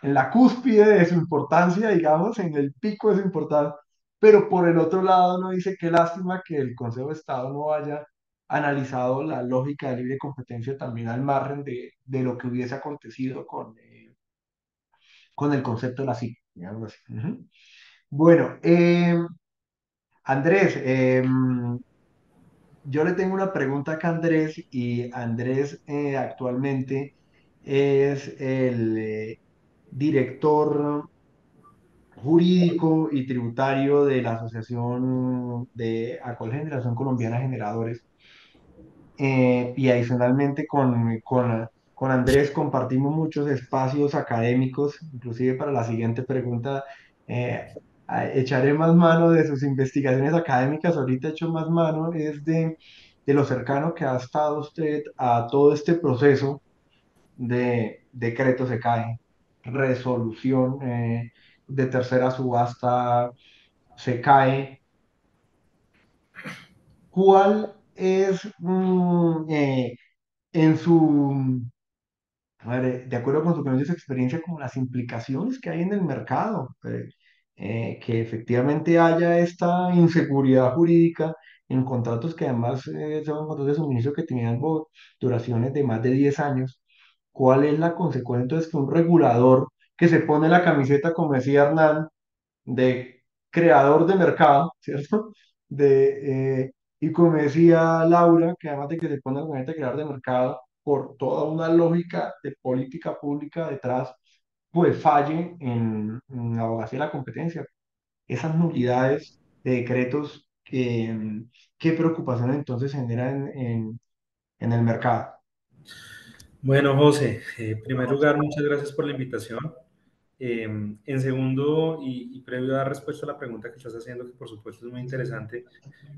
la cúspide de su importancia, digamos, en el pico de su importancia, pero por el otro lado no dice qué lástima que el Consejo de Estado no haya analizado la lógica de libre competencia también al margen de lo que hubiese acontecido con el concepto de la SIC, digamos así. Ujú. Bueno, Andrés, yo le tengo una pregunta acá a Andrés y Andrés actualmente es el director jurídico y tributario de la Asociación de Actual Generación Colombiana de Generadores. Y adicionalmente con Andrés compartimos muchos espacios académicos, inclusive para la siguiente pregunta, echaré más mano de sus investigaciones académicas. Ahorita echo más mano es de lo cercano que ha estado usted a todo este proceso de decreto se cae, resolución de tercera subasta se cae. ¿Cuál es en su, a ver, de acuerdo con su conocimiento y su experiencia, como las implicaciones que hay en el mercado, que efectivamente haya esta inseguridad jurídica en contratos que además son contratos de suministro que tenían duraciones de más de 10 años? ¿Cuál es la consecuencia? Entonces, que un regulador que se pone la camiseta, como decía Hernán, de creador de mercado, ¿cierto? Y como decía Laura, que además de que se pone la camiseta de creador de mercado, por toda una lógica de política pública detrás, pues falle en la abogacía de la competencia. Esas nulidades de decretos, ¿qué preocupación entonces generan en el mercado? Bueno, José, en primer lugar, muchas gracias por la invitación. En segundo, y previo a dar respuesta a la pregunta que estás haciendo, que por supuesto es muy interesante,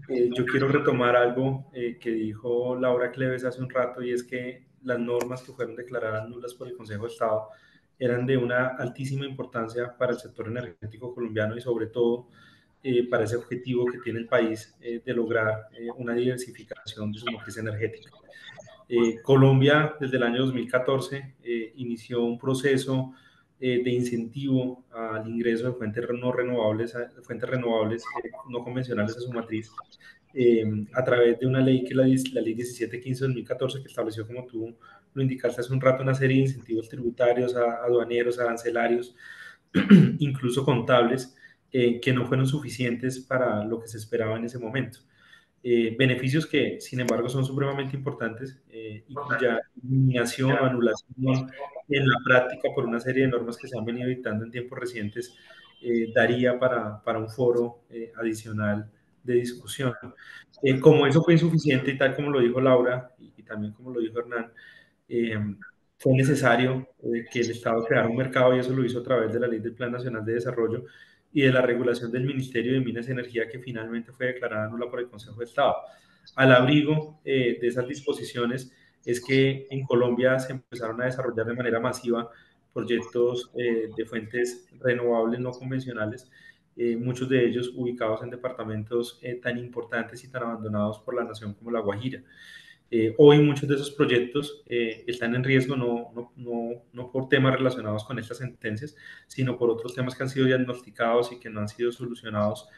yo quiero retomar algo que dijo Laura Cleves hace un rato, y es que las normas que fueron declaradas nulas por el Consejo de Estado eran de una altísima importancia para el sector energético colombiano y sobre todo para ese objetivo que tiene el país de lograr una diversificación de su matriz energética. Colombia, desde el año 2014, inició un proceso de incentivo al ingreso de fuentes no renovables, no convencionales a su matriz, a través de una ley que es la ley 1715 de 2014, que estableció, como tú lo indicaste hace un rato, una serie de incentivos tributarios, aduaneros, arancelarios, incluso contables, que no fueron suficientes para lo que se esperaba en ese momento. Beneficios que, sin embargo, son supremamente importantes y cuya eliminación o anulación en la práctica por una serie de normas que se han venido dictando en tiempos recientes daría para un foro adicional de discusión. Como eso fue insuficiente y tal como lo dijo Laura y también como lo dijo Hernán, eh, fue necesario que el Estado creara un mercado, y eso lo hizo a través de la Ley del Plan Nacional de Desarrollo y de la regulación del Ministerio de Minas y Energía, que finalmente fue declarada nula por el Consejo de Estado. Al abrigo de esas disposiciones es que en Colombia se empezaron a desarrollar de manera masiva proyectos de fuentes renovables no convencionales, muchos de ellos ubicados en departamentos tan importantes y tan abandonados por la nación como La Guajira. Hoy muchos de esos proyectos están en riesgo, no por temas relacionados con estas sentencias, sino por otros temas que han sido diagnosticados y que no han sido solucionados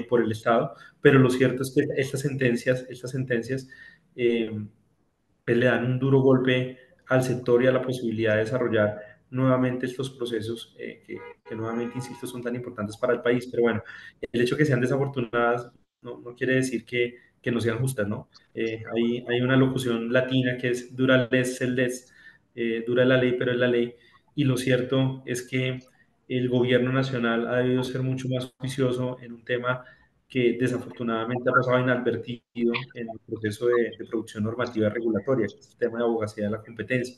por el Estado. Pero lo cierto es que estas sentencias eh, pues, le dan un duro golpe al sector y a la posibilidad de desarrollar nuevamente estos procesos que nuevamente, insisto, son tan importantes para el país. Pero bueno, el hecho de que sean desafortunadas no quiere decir que no sean justas, ¿no? Hay una locución latina que es dura les sed les, dura la ley, pero es la ley. Y lo cierto es que el gobierno nacional ha debido ser mucho más juicioso en un tema que desafortunadamente ha pasado inadvertido en el proceso de producción normativa regulatoria, que es el tema de abogacía de la competencia.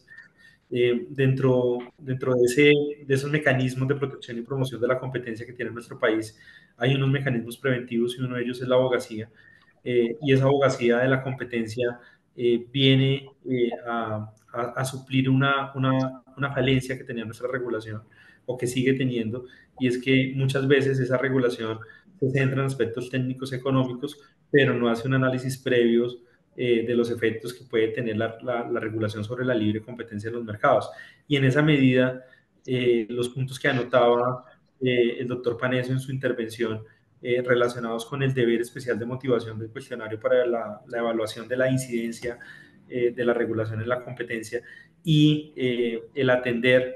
Dentro de esos mecanismos de protección y promoción de la competencia que tiene nuestro país, hay unos mecanismos preventivos, y uno de ellos es la abogacía. Y esa abogacía de la competencia viene a suplir una falencia que tenía nuestra regulación, o que sigue teniendo, y es que muchas veces esa regulación se centra en aspectos técnicos económicos, pero no hace un análisis previos de los efectos que puede tener la regulación sobre la libre competencia en los mercados. Y en esa medida, los puntos que anotaba el doctor Paneso en su intervención, relacionados con el deber especial de motivación del cuestionario para la evaluación de la incidencia de la regulación en la competencia, y el atender,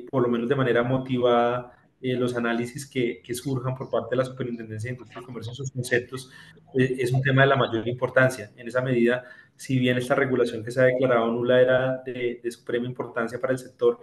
por lo menos de manera motivada, los análisis que surjan por parte de la Superintendencia de Industria y Comercio en sus conceptos, es un tema de la mayor importancia. En esa medida, si bien esta regulación que se ha declarado nula era de suprema importancia para el sector,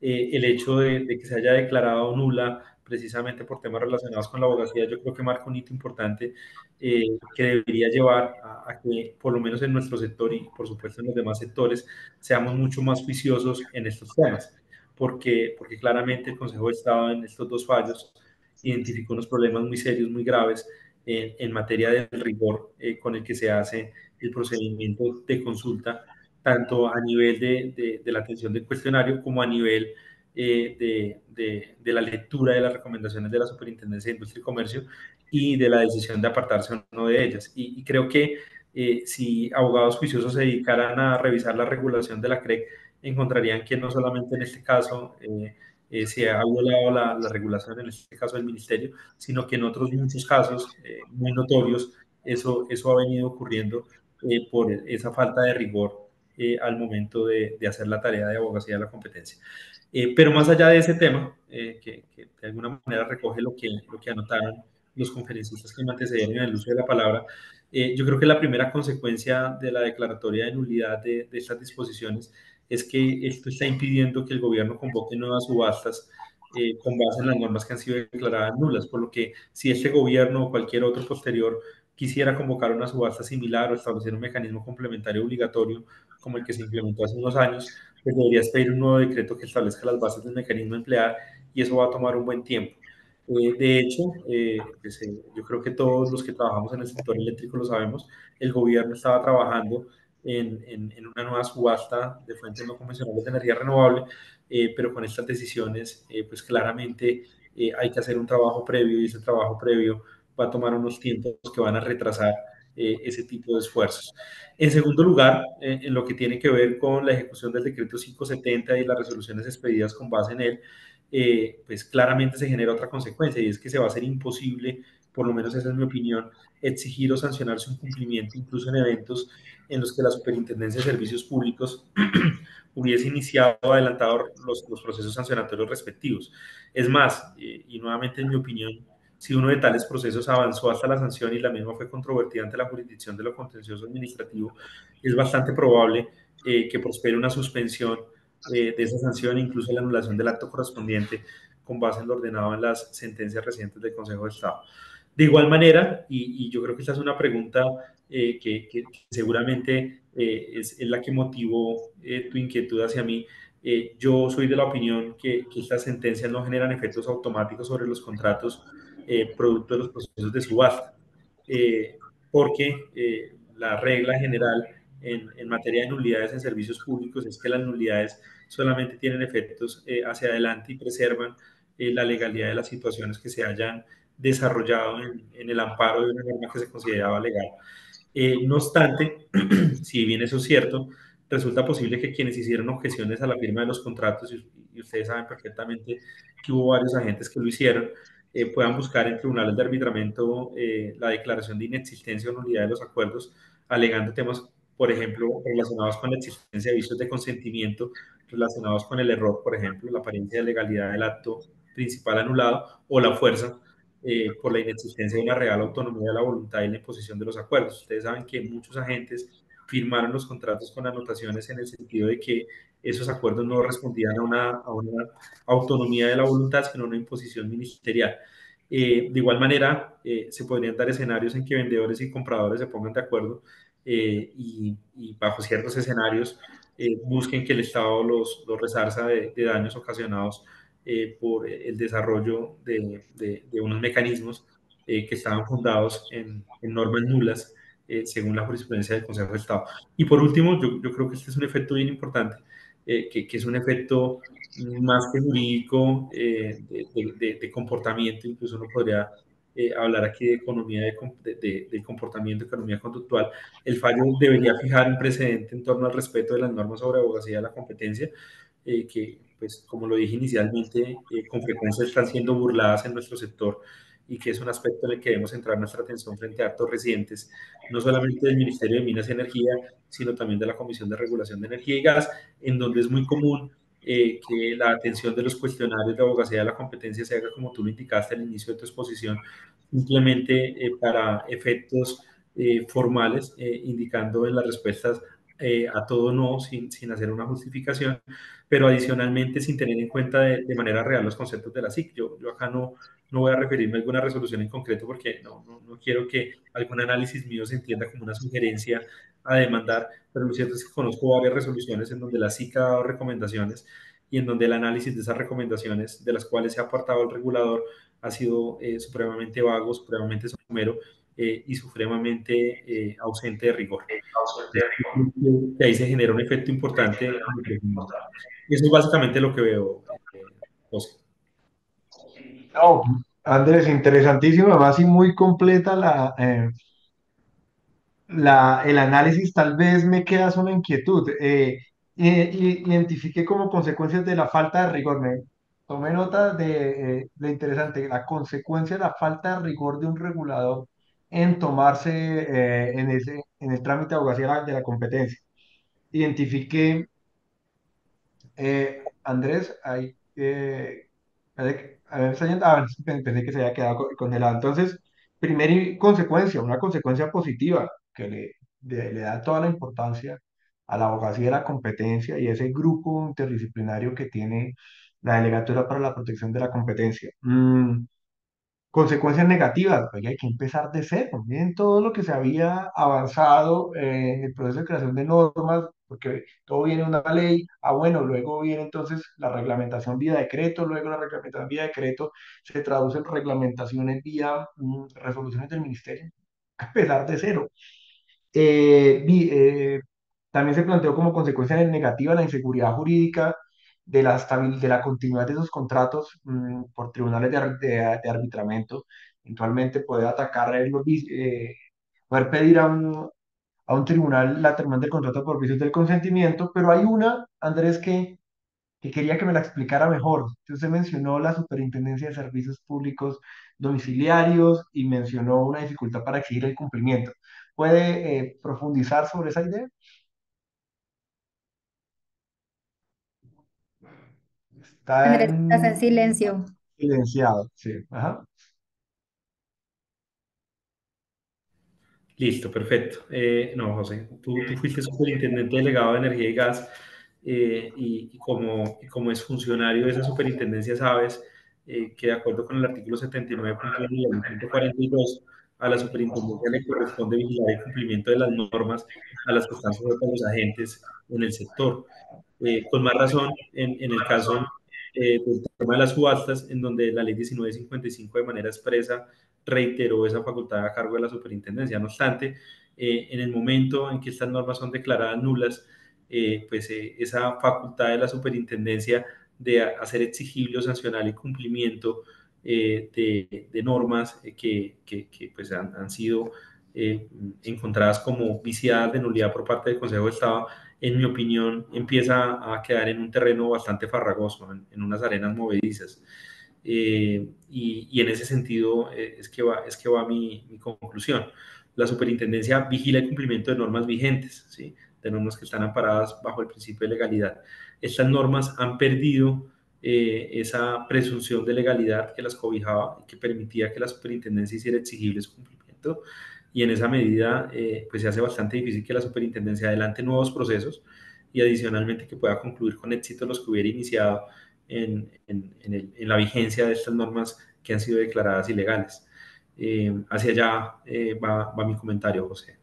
el hecho de que se haya declarado nula precisamente por temas relacionados con la abogacía, yo creo que marca un hito importante que debería llevar a que, por lo menos en nuestro sector y por supuesto en los demás sectores, seamos mucho más juiciosos en estos temas, porque claramente el Consejo de Estado en estos dos fallos identificó unos problemas muy serios, muy graves en materia del rigor con el que se hace el procedimiento de consulta, tanto a nivel de la atención del cuestionario como a nivel de la lectura de las recomendaciones de la Superintendencia de Industria y Comercio y de la decisión de apartarse o no de ellas. Y creo que si abogados juiciosos se dedicaran a revisar la regulación de la CREC, encontrarían que no solamente en este caso se ha violado la regulación, en este caso del ministerio, sino que en otros muchos casos muy notorios eso ha venido ocurriendo por esa falta de rigor al momento de hacer la tarea de abogacía de la competencia. Pero más allá de ese tema, que de alguna manera recoge lo que anotaron los conferencistas que me antecedieron en el uso de la palabra, yo creo que la primera consecuencia de la declaratoria de nulidad de estas disposiciones es que esto está impidiendo que el gobierno convoque nuevas subastas con base en las normas que han sido declaradas nulas, por lo que si este gobierno o cualquier otro posterior quisiera convocar una subasta similar o establecer un mecanismo complementario obligatorio como el que se implementó hace unos años, pues deberías pedir un nuevo decreto que establezca las bases del mecanismo a emplear y eso va a tomar un buen tiempo. De hecho, pues, yo creo que todos los que trabajamos en el sector eléctrico lo sabemos, el gobierno estaba trabajando en una nueva subasta de fuentes no convencionales de energía renovable, pero con estas decisiones, pues claramente hay que hacer un trabajo previo y ese trabajo previo va a tomar unos tiempos que van a retrasar ese tipo de esfuerzos. En segundo lugar, en lo que tiene que ver con la ejecución del decreto 570 y las resoluciones expedidas con base en él, pues claramente se genera otra consecuencia y es que se va a hacer imposible, por lo menos esa es mi opinión, exigir o sancionar su incumplimiento incluso en eventos en los que la Superintendencia de Servicios Públicos hubiese iniciado o adelantado los procesos sancionatorios respectivos. Es más, y nuevamente en mi opinión, si uno de tales procesos avanzó hasta la sanción y la misma fue controvertida ante la jurisdicción de lo contencioso administrativo, es bastante probable que prospere una suspensión de esa sanción, incluso la anulación del acto correspondiente con base en lo ordenado en las sentencias recientes del Consejo de Estado. De igual manera, y yo creo que esta es una pregunta que seguramente es la que motivó tu inquietud hacia mí, yo soy de la opinión que estas sentencias no generan efectos automáticos sobre los contratos producto de los procesos de subasta, porque la regla general en materia de nulidades en servicios públicos es que las nulidades solamente tienen efectos hacia adelante y preservan la legalidad de las situaciones que se hayan desarrollado en el amparo de una norma que se consideraba legal. No obstante, si bien eso es cierto, resulta posible que quienes hicieron objeciones a la firma de los contratos, y ustedes saben perfectamente que hubo varios agentes que lo hicieron, puedan buscar en tribunales de arbitramiento la declaración de inexistencia o nulidad de los acuerdos, alegando temas, por ejemplo, relacionados con la existencia de vicios de consentimiento, relacionados con el error, por ejemplo, la apariencia de legalidad del acto principal anulado o la fuerza por la inexistencia de una real autonomía de la voluntad y la imposición de los acuerdos. Ustedes saben que muchos agentes firmaron los contratos con anotaciones en el sentido de que esos acuerdos no respondían a una autonomía de la voluntad, sino a una imposición ministerial. De igual manera, se podrían dar escenarios en que vendedores y compradores se pongan de acuerdo y bajo ciertos escenarios busquen que el Estado los resarza de daños ocasionados por el desarrollo de unos mecanismos que estaban fundados en normas nulas según la jurisprudencia del Consejo de Estado. Y por último, yo creo que este es un efecto bien importante, que es un efecto más que jurídico de comportamiento, incluso uno podría hablar aquí de economía de comportamiento, economía conductual. El fallo debería fijar un precedente en torno al respeto de las normas sobre abogacía de la competencia, que, pues, como lo dije inicialmente, con frecuencia están siendo burladas en nuestro sector y que es un aspecto en el que debemos centrar nuestra atención frente a actos recientes, no solamente del Ministerio de Minas y Energía, sino también de la Comisión de Regulación de Energía y Gas, en donde es muy común que la atención de los cuestionarios de abogacía de la competencia se haga como tú lo indicaste al inicio de tu exposición, simplemente para efectos formales, indicando en las respuestas a todo no, sin hacer una justificación, pero adicionalmente sin tener en cuenta de manera real los conceptos de la SIC. Yo acá no voy a referirme a alguna resolución en concreto porque no quiero que algún análisis mío se entienda como una sugerencia a demandar, pero lo cierto es que conozco varias resoluciones en donde la SIC ha dado recomendaciones y en donde el análisis de esas recomendaciones de las cuales se ha apartado el regulador ha sido supremamente vago, supremamente somero y supremamente ausente de rigor. Que ahí se genera un efecto importante. Eso es básicamente lo que veo, José. No, Andrés, interesantísimo, además y muy completa el análisis. Tal vez me quedas una inquietud. Identifiqué como consecuencias de la falta de rigor. Me tomé nota de lo interesante, la consecuencia de la falta de rigor de un regulador en tomarse en el trámite de abogacía de la competencia. Identifiqué, Andrés, ahí, a ver, pensé que se había quedado congelado. Entonces, primera consecuencia, una consecuencia positiva que le da toda la importancia a la abogacía de la competencia y ese grupo interdisciplinario que tiene la Delegatura para la Protección de la Competencia. Consecuencias negativas, oye, hay que empezar de cero. Miren todo lo que se había avanzado en el proceso de creación de normas, porque todo viene de una ley, bueno, luego viene entonces la reglamentación vía decreto, luego la reglamentación vía decreto se traduce en reglamentaciones vía resoluciones del ministerio, a empezar de cero. También se planteó como consecuencia negativa la inseguridad jurídica de la continuidad de esos contratos por tribunales de arbitramiento. Eventualmente poder atacar, poder pedir a un tribunal la terminación del contrato por vicios del consentimiento, pero hay una, Andrés, que quería que me la explicara mejor. Usted mencionó la Superintendencia de Servicios Públicos Domiciliarios y mencionó una dificultad para exigir el cumplimiento. ¿Puede profundizar sobre esa idea? Está Andrés, estás en en silencio. silenciado, sí. Ajá. Listo, perfecto. No, José, tú fuiste superintendente delegado de energía y gas y como es funcionario de esa superintendencia sabes que de acuerdo con el artículo 79.1 y el 142 a la superintendencia le corresponde vigilar el cumplimiento de las normas a las que están sujetos los agentes en el sector. Con más razón, en el caso del tema de las subastas, en donde la ley 1955 de manera expresa reiteró esa facultad a cargo de la superintendencia. No obstante, en el momento en que estas normas son declaradas nulas, esa facultad de la superintendencia de hacer exigible o sancionar el cumplimiento de normas pues han sido encontradas como viciadas de nulidad por parte del Consejo de Estado, en mi opinión, empieza a quedar en un terreno bastante farragoso, en unas arenas movedizas. Y en ese sentido es que va mi conclusión. La superintendencia vigila el cumplimiento de normas vigentes, ¿sí? De normas que están amparadas bajo el principio de legalidad. Estas normas han perdido esa presunción de legalidad que las cobijaba y que permitía que la superintendencia hiciera exigible su cumplimiento, y en esa medida pues se hace bastante difícil que la superintendencia adelante nuevos procesos y adicionalmente que pueda concluir con éxito los que hubiera iniciado en la vigencia de estas normas que han sido declaradas ilegales. Hacia allá va mi comentario, José.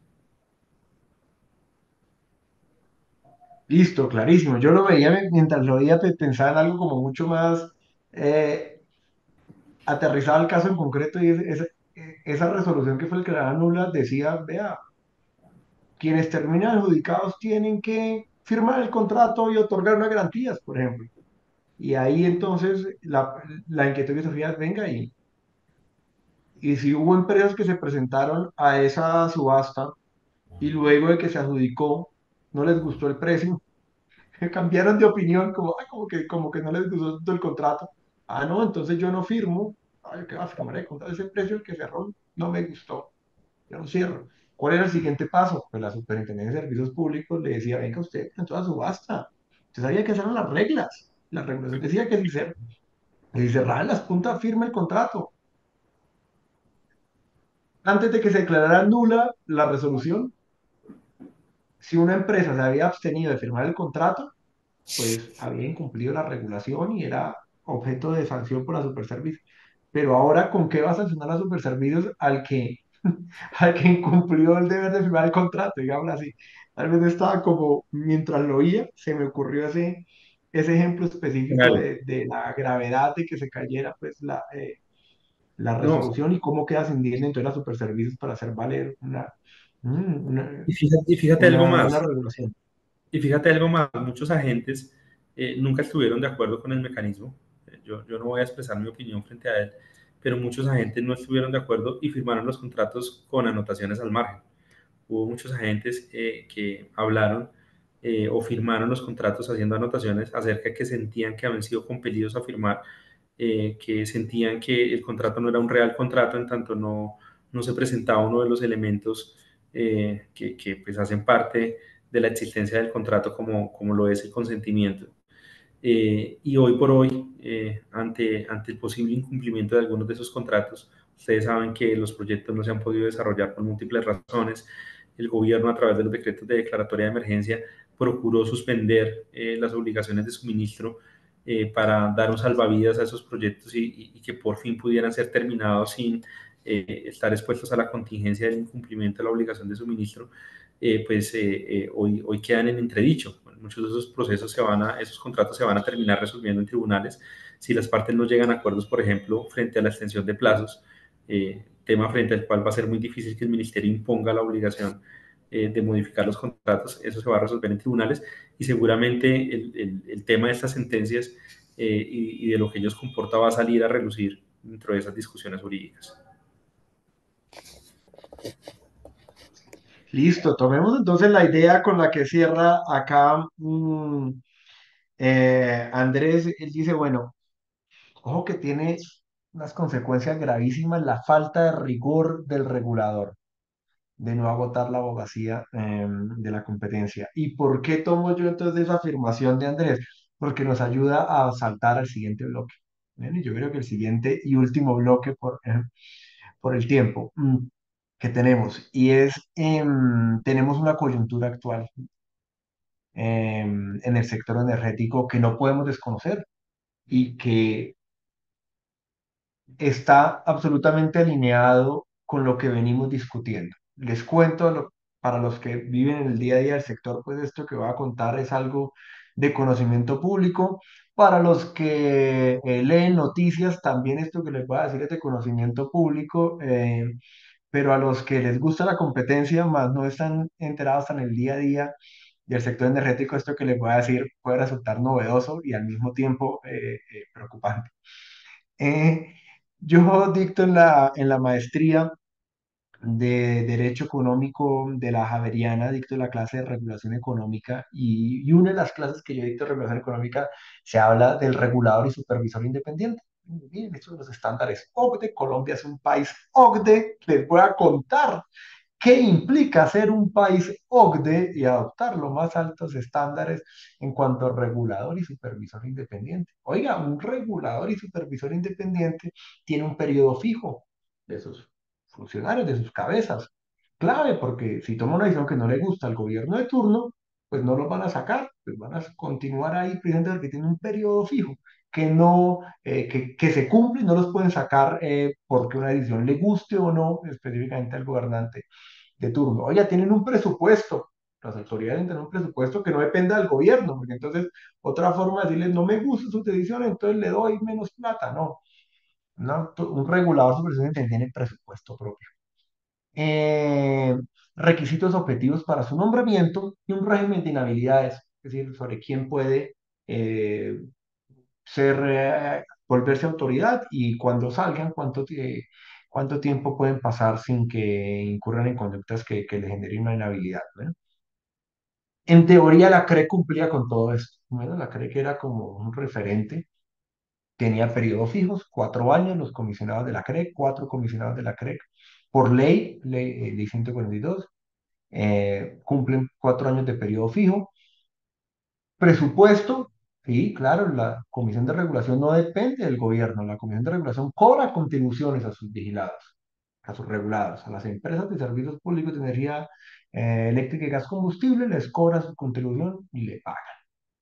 Listo, clarísimo. Yo lo veía mientras lo veía, pensaba en algo como mucho más eh, aterrizado al caso en concreto y esa resolución que fue declarada nula decía, vea, quienes terminan adjudicados tienen que firmar el contrato y otorgar unas garantías, por ejemplo. Y ahí entonces la inquietud que Sofía, venga, y si hubo empresas que se presentaron a esa subasta y luego de que se adjudicó no les gustó el precio, cambiaron de opinión, como, "Ay, como que no les gustó tanto el contrato. Ah, no, entonces yo no firmo. Ay, ¿qué va a firmar el contrato? Ese precio que cerró no me gustó. Yo no cierro. ¿Cuál era el siguiente paso? Pues la Superintendencia de Servicios Públicos le decía, venga usted, en toda subasta. Usted sabía que esas eran las reglas. La regulación decía que si cerraban las puntas, firme el contrato. Antes de que se declarara nula la resolución, si una empresa se había abstenido de firmar el contrato, pues había incumplido la regulación y era objeto de sanción por la Superservicio. Pero ahora, ¿con qué va a sancionar a Superservicios al que incumplió el deber de firmar el contrato? Digamos así. Tal vez estaba como, mientras lo oía, se me ocurrió ese ejemplo específico Claro. de la gravedad de que se cayera pues la No, resolución y cómo queda sin entonces la Superservicios para hacer valer una, y fíjate algo una más. regulación. Y fíjate algo más, muchos agentes nunca estuvieron de acuerdo con el mecanismo. Yo no voy a expresar mi opinión frente a él, pero muchos agentes no estuvieron de acuerdo y firmaron los contratos con anotaciones al margen. Hubo muchos agentes que hablaron o firmaron los contratos haciendo anotaciones acerca de que sentían que habían sido compelidos a firmar, que sentían que el contrato no era un real contrato, en tanto no se presentaba uno de los elementos que pues hacen parte de la existencia del contrato como lo es el consentimiento. Y hoy por hoy, ante el posible incumplimiento de algunos de esos contratos, ustedes saben que los proyectos no se han podido desarrollar por múltiples razones. El gobierno, a través de los decretos de declaratoria de emergencia, procuró suspender las obligaciones de suministro para dar un salvavidas a esos proyectos y que por fin pudieran ser terminados sin estar expuestos a la contingencia del incumplimiento de la obligación de suministro. Hoy quedan en entredicho. Bueno, muchos de esos procesos esos contratos se van a terminar resolviendo en tribunales si las partes no llegan a acuerdos, por ejemplo, frente a la extensión de plazos, tema frente al cual va a ser muy difícil que el ministerio imponga la obligación de modificar los contratos. Eso se va a resolver en tribunales y seguramente el tema de estas sentencias y de lo que ellos comporta va a salir a relucir dentro de esas discusiones jurídicas. Listo, tomemos entonces la idea con la que cierra acá Andrés. Él dice, bueno, ojo que tiene unas consecuencias gravísimas la falta de rigor del regulador, de no agotar la abogacía de la competencia. ¿Y por qué tomo yo entonces esa afirmación de Andrés? Porque nos ayuda a saltar al siguiente bloque. Bueno, y yo creo que el siguiente y último bloque por el tiempo que tenemos, y es, tenemos una coyuntura actual en el sector energético que no podemos desconocer y que está absolutamente alineado con lo que venimos discutiendo. Les cuento, para los que viven en el día a día del sector, pues esto que voy a contar es algo de conocimiento público. Para los que leen noticias, también esto que les voy a decir es de conocimiento público, pero a los que les gusta la competencia, más no están enterados en el día a día del sector energético, esto que les voy a decir puede resultar novedoso y al mismo tiempo preocupante. Eh, yo dicto en la maestría de Derecho Económico de la Javeriana, dicto la clase de regulación económica y una de las clases que yo dicto de regulación económica se habla del regulador y supervisor independiente. Miren, estos son los estándares OCDE. Colombia es un país OCDE. Les voy a contar qué implica ser un país OCDE y adoptar los más altos estándares en cuanto a regulador y supervisor independiente. Oiga, un regulador y supervisor independiente tiene un periodo fijo de sus funcionarios, de sus cabezas. Clave, porque si toma una decisión que no le gusta al gobierno de turno, pues no los van a sacar, pues van a continuar ahí, precisamente porque tienen un periodo fijo que no, que se cumple y no los pueden sacar porque una decisión le guste o no específicamente al gobernante de turno. Oye, tienen un presupuesto, las autoridades tienen un presupuesto que no dependa del gobierno, porque entonces otra forma de decirles, no me gusta su decisión, entonces le doy menos plata, no. Un regulador supervisor tiene presupuesto propio. Eh, Requisitos objetivos para su nombramiento y un régimen de inhabilidades, es decir, sobre quién puede eh, volverse autoridad y cuando salgan, cuánto tiempo pueden pasar sin que incurran en conductas que le generen una inhabilidad, ¿no? En teoría, la CRE cumplía con todo esto. Bueno, la CRE que era como un referente, tenía periodos fijos, 4 años, los comisionados de la CRE, 4 comisionados de la CRE, por ley 142, cumplen 4 años de periodo fijo. Presupuesto, sí, claro, la Comisión de Regulación no depende del gobierno, la Comisión de Regulación cobra contribuciones a sus vigilados, a sus regulados, a las empresas de servicios públicos de energía eléctrica y gas combustible, les cobra su contribución y le paga.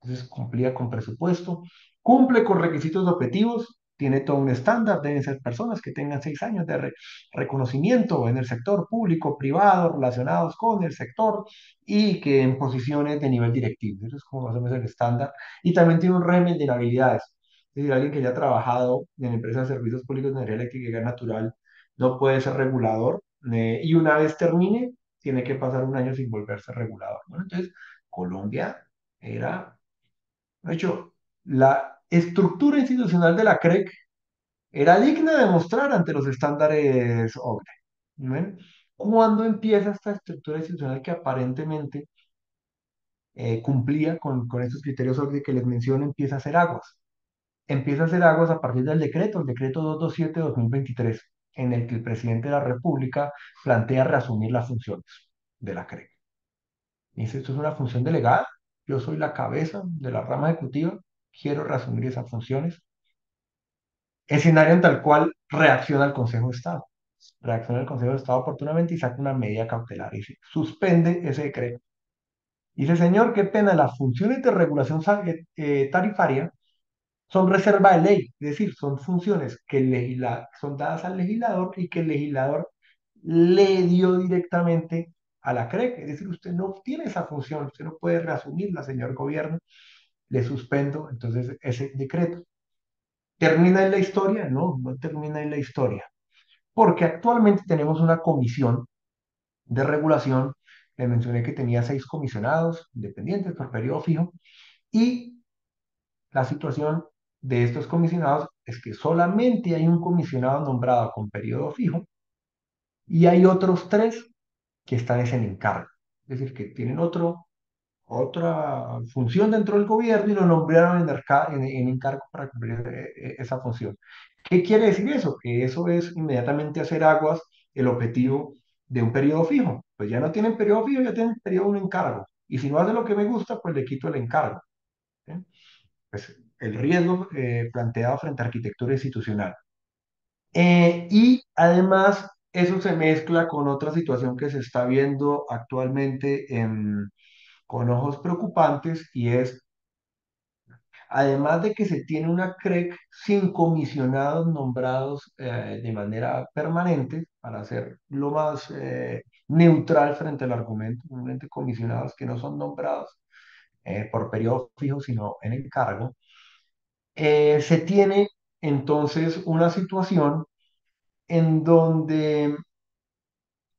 Entonces cumplía con presupuesto, cumple con requisitos objetivos, tiene todo un estándar, deben ser personas que tengan 6 años de reconocimiento en el sector público, privado, relacionados con el sector y que en posiciones de nivel directivo. Eso es como más o menos el estándar. Y también tiene un régimen de inhabilidades. Es decir, alguien que ya ha trabajado en empresas de servicios públicos de energía eléctrica y gas natural no puede ser regulador y una vez termine, tiene que pasar un año sin volverse regulador. Bueno, entonces, Colombia era, de hecho, la estructura institucional de la CREC era digna de mostrar ante los estándares OCDE. ¿Ven? ¿Cuándo empieza esta estructura institucional que aparentemente cumplía con estos criterios OCDE que les menciono? Empieza a hacer aguas. Empieza a hacer aguas a partir del decreto, el decreto 227/2023, en el que el presidente de la República plantea reasumir las funciones de la CREC. Dice, esto es una función delegada, yo soy la cabeza de la rama ejecutiva, quiero reasumir esas funciones. Escenario en tal cual reacciona el Consejo de Estado. Reacciona el Consejo de Estado oportunamente y saca una medida cautelar y dice, suspende ese decreto. Dice, señor, qué pena, las funciones de regulación tarifaria son reserva de ley, es decir, son funciones que son dadas al legislador y que el legislador le dio directamente a la CREC. Es decir, usted no tiene esa función, usted no puede reasumirla, señor gobierno, le suspendo entonces ese decreto. ¿Termina en la historia? No, no termina en la historia, porque actualmente tenemos una comisión de regulación, le mencioné que tenía 6 comisionados independientes por periodo fijo, y la situación de estos comisionados es que solamente hay un comisionado nombrado con periodo fijo y hay otros 3 que están en encargo, es decir, que tienen otra función dentro del gobierno y lo nombraron en encargo para cumplir esa función. ¿Qué quiere decir eso? Que eso es inmediatamente hacer aguas el objetivo de un periodo fijo. Pues ya no tienen periodo fijo, ya tienen periodo un encargo. Y si no hace lo que me gusta, pues le quito el encargo. ¿Sí? Pues el riesgo planteado frente a arquitectura institucional. Y además, eso se mezcla con otra situación que se está viendo actualmente con ojos preocupantes y es, además de que se tiene una CREC sin comisionados nombrados de manera permanente, para ser lo más neutral frente al argumento, simplemente comisionados que no son nombrados por periodo fijo, sino en encargo, se tiene entonces una situación en donde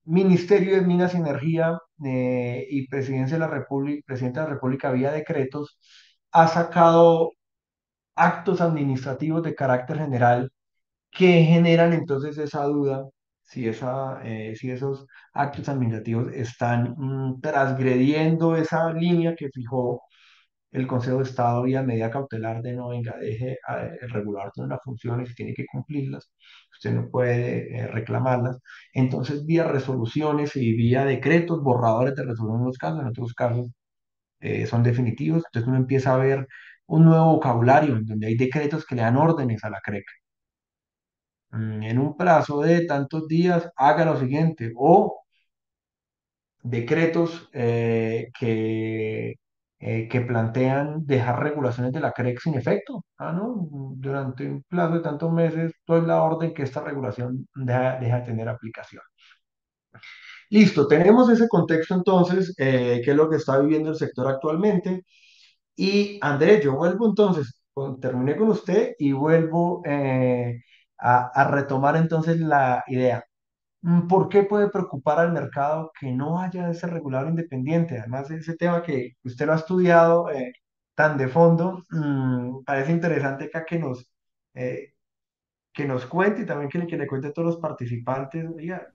Ministerio de Minas y Energía y Presidencia de la República, Presidente de la República vía decretos, ha sacado actos administrativos de carácter general que generan entonces esa duda si esos actos administrativos están transgrediendo esa línea que fijó el Consejo de Estado vía medida cautelar de no venga, deje el regulador tiene unas funciones y tiene que cumplirlas, usted no puede reclamarlas. Entonces, vía resoluciones y vía decretos, borradores de resolución en unos casos, en otros casos son definitivos. Entonces uno empieza a ver un nuevo vocabulario en donde hay decretos que le dan órdenes a la CREC. En un plazo de tantos días, haga lo siguiente, o decretos que plantean dejar regulaciones de la CREC sin efecto. Ah, no, durante un plazo de tantos meses, doy la orden que esta regulación deja de tener aplicación. Listo, tenemos ese contexto entonces, que es lo que está viviendo el sector actualmente. Y Andrés, yo vuelvo entonces, terminé con usted y vuelvo a retomar entonces la idea. ¿Por qué puede preocupar al mercado que no haya ese regulador independiente? Además, ese tema que usted lo ha estudiado tan de fondo, parece interesante acá que nos cuente y también que le cuente a todos los participantes, oiga,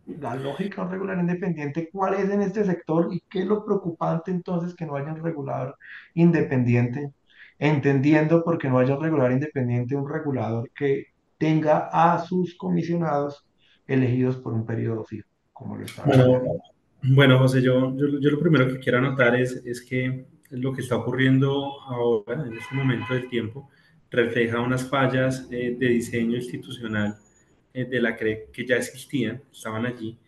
la lógica de un regulador independiente, ¿cuál es en este sector y qué es lo preocupante entonces que no haya un regulador independiente? Entendiendo porque no haya un regulador independiente, un regulador que tenga a sus comisionados elegidos por un periodo fijo, como lo estaba Bueno, planteando. bueno, José, yo lo primero que quiero anotar es que lo que está ocurriendo ahora, en este momento del tiempo, refleja unas fallas de diseño institucional de la CRE que ya existían, estaban allí,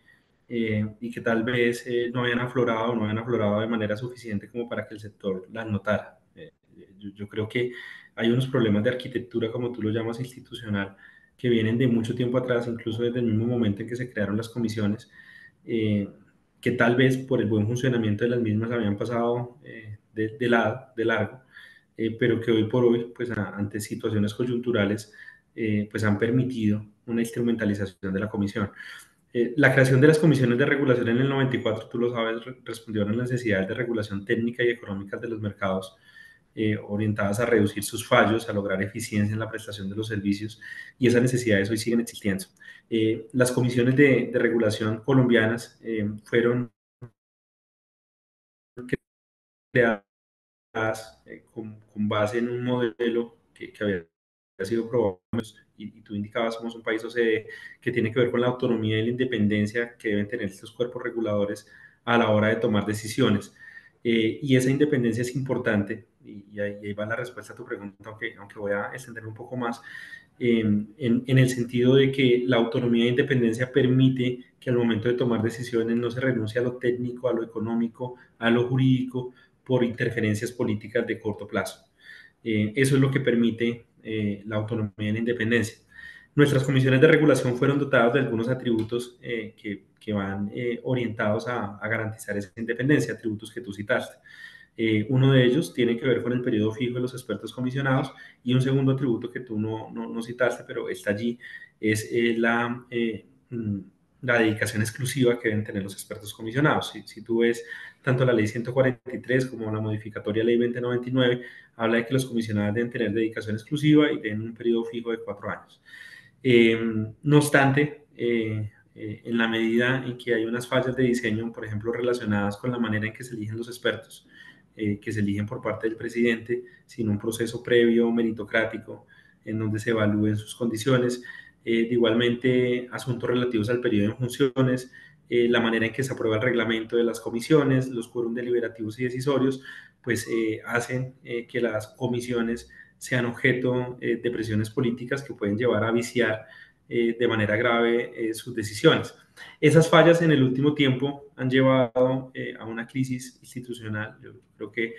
y que tal vez no habían aflorado de manera suficiente como para que el sector las notara. Yo creo que hay unos problemas de arquitectura, como tú lo llamas, institucional, que vienen de mucho tiempo atrás, incluso desde el mismo momento en que se crearon las comisiones, eh, que tal vez por el buen funcionamiento de las mismas habían pasado de largo, pero que hoy por hoy, pues ante situaciones coyunturales, pues han permitido una instrumentalización de la comisión. La creación de las comisiones de regulación en el 94, tú lo sabes, respondió a las necesidades de regulación técnica y económica de los mercados, orientadas a reducir sus fallos, a lograr eficiencia en la prestación de los servicios, y esas necesidades hoy siguen existiendo. Las comisiones de regulación colombianas fueron creadas con base en un modelo que había sido probado, y tú indicabas, somos un país OCDE, que tiene que ver con la autonomía y la independencia que deben tener estos cuerpos reguladores a la hora de tomar decisiones. Y esa independencia es importante, y ahí va la respuesta a tu pregunta, aunque voy a extender un poco más, en el sentido de que la autonomía e independencia permite que al momento de tomar decisiones no se renuncie a lo técnico, a lo económico, a lo jurídico, por interferencias políticas de corto plazo. Eso es lo que permite la autonomía y la independencia. Nuestras comisiones de regulación fueron dotadas de algunos atributos que van orientados a garantizar esa independencia, atributos que tú citaste. Uno de ellos tiene que ver con el periodo fijo de los expertos comisionados, y un segundo atributo que tú no citaste, pero está allí, es la dedicación exclusiva que deben tener los expertos comisionados. Si tú ves tanto la ley 143 como la modificatoria ley 2099, habla de que los comisionados deben tener dedicación exclusiva y tienen un periodo fijo de 4 años. No obstante, en la medida en que hay unas fallas de diseño, por ejemplo, relacionadas con la manera en que se eligen los expertos, que se eligen por parte del presidente, sin un proceso previo meritocrático en donde se evalúen sus condiciones, igualmente asuntos relativos al periodo en funciones, la manera en que se aprueba el reglamento de las comisiones, los quórum deliberativos y decisorios, pues hacen que las comisiones sean objeto de presiones políticas que pueden llevar a viciar de manera grave sus decisiones. Esas fallas en el último tiempo han llevado a una crisis institucional. Yo creo que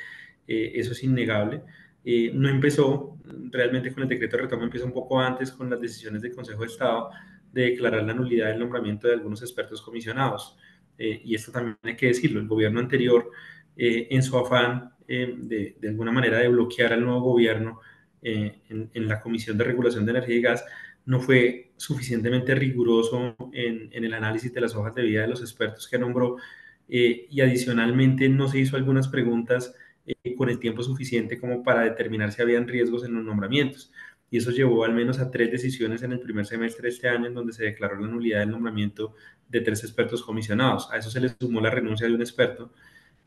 eso es innegable. No empezó realmente con el decreto de retoma, empieza un poco antes con las decisiones del Consejo de Estado de declarar la nulidad del nombramiento de algunos expertos comisionados. Y esto también hay que decirlo, el gobierno anterior, en su afán de alguna manera de bloquear al nuevo gobierno en la Comisión de Regulación de Energía y Gas, no fue suficientemente riguroso en el análisis de las hojas de vida de los expertos que nombró, y adicionalmente no se hizo algunas preguntas con el tiempo suficiente como para determinar si habían riesgos en los nombramientos. Y eso llevó al menos a 3 decisiones en el primer semestre de este año, en donde se declaró la nulidad del nombramiento de 3 expertos comisionados. A eso se le sumó la renuncia de un experto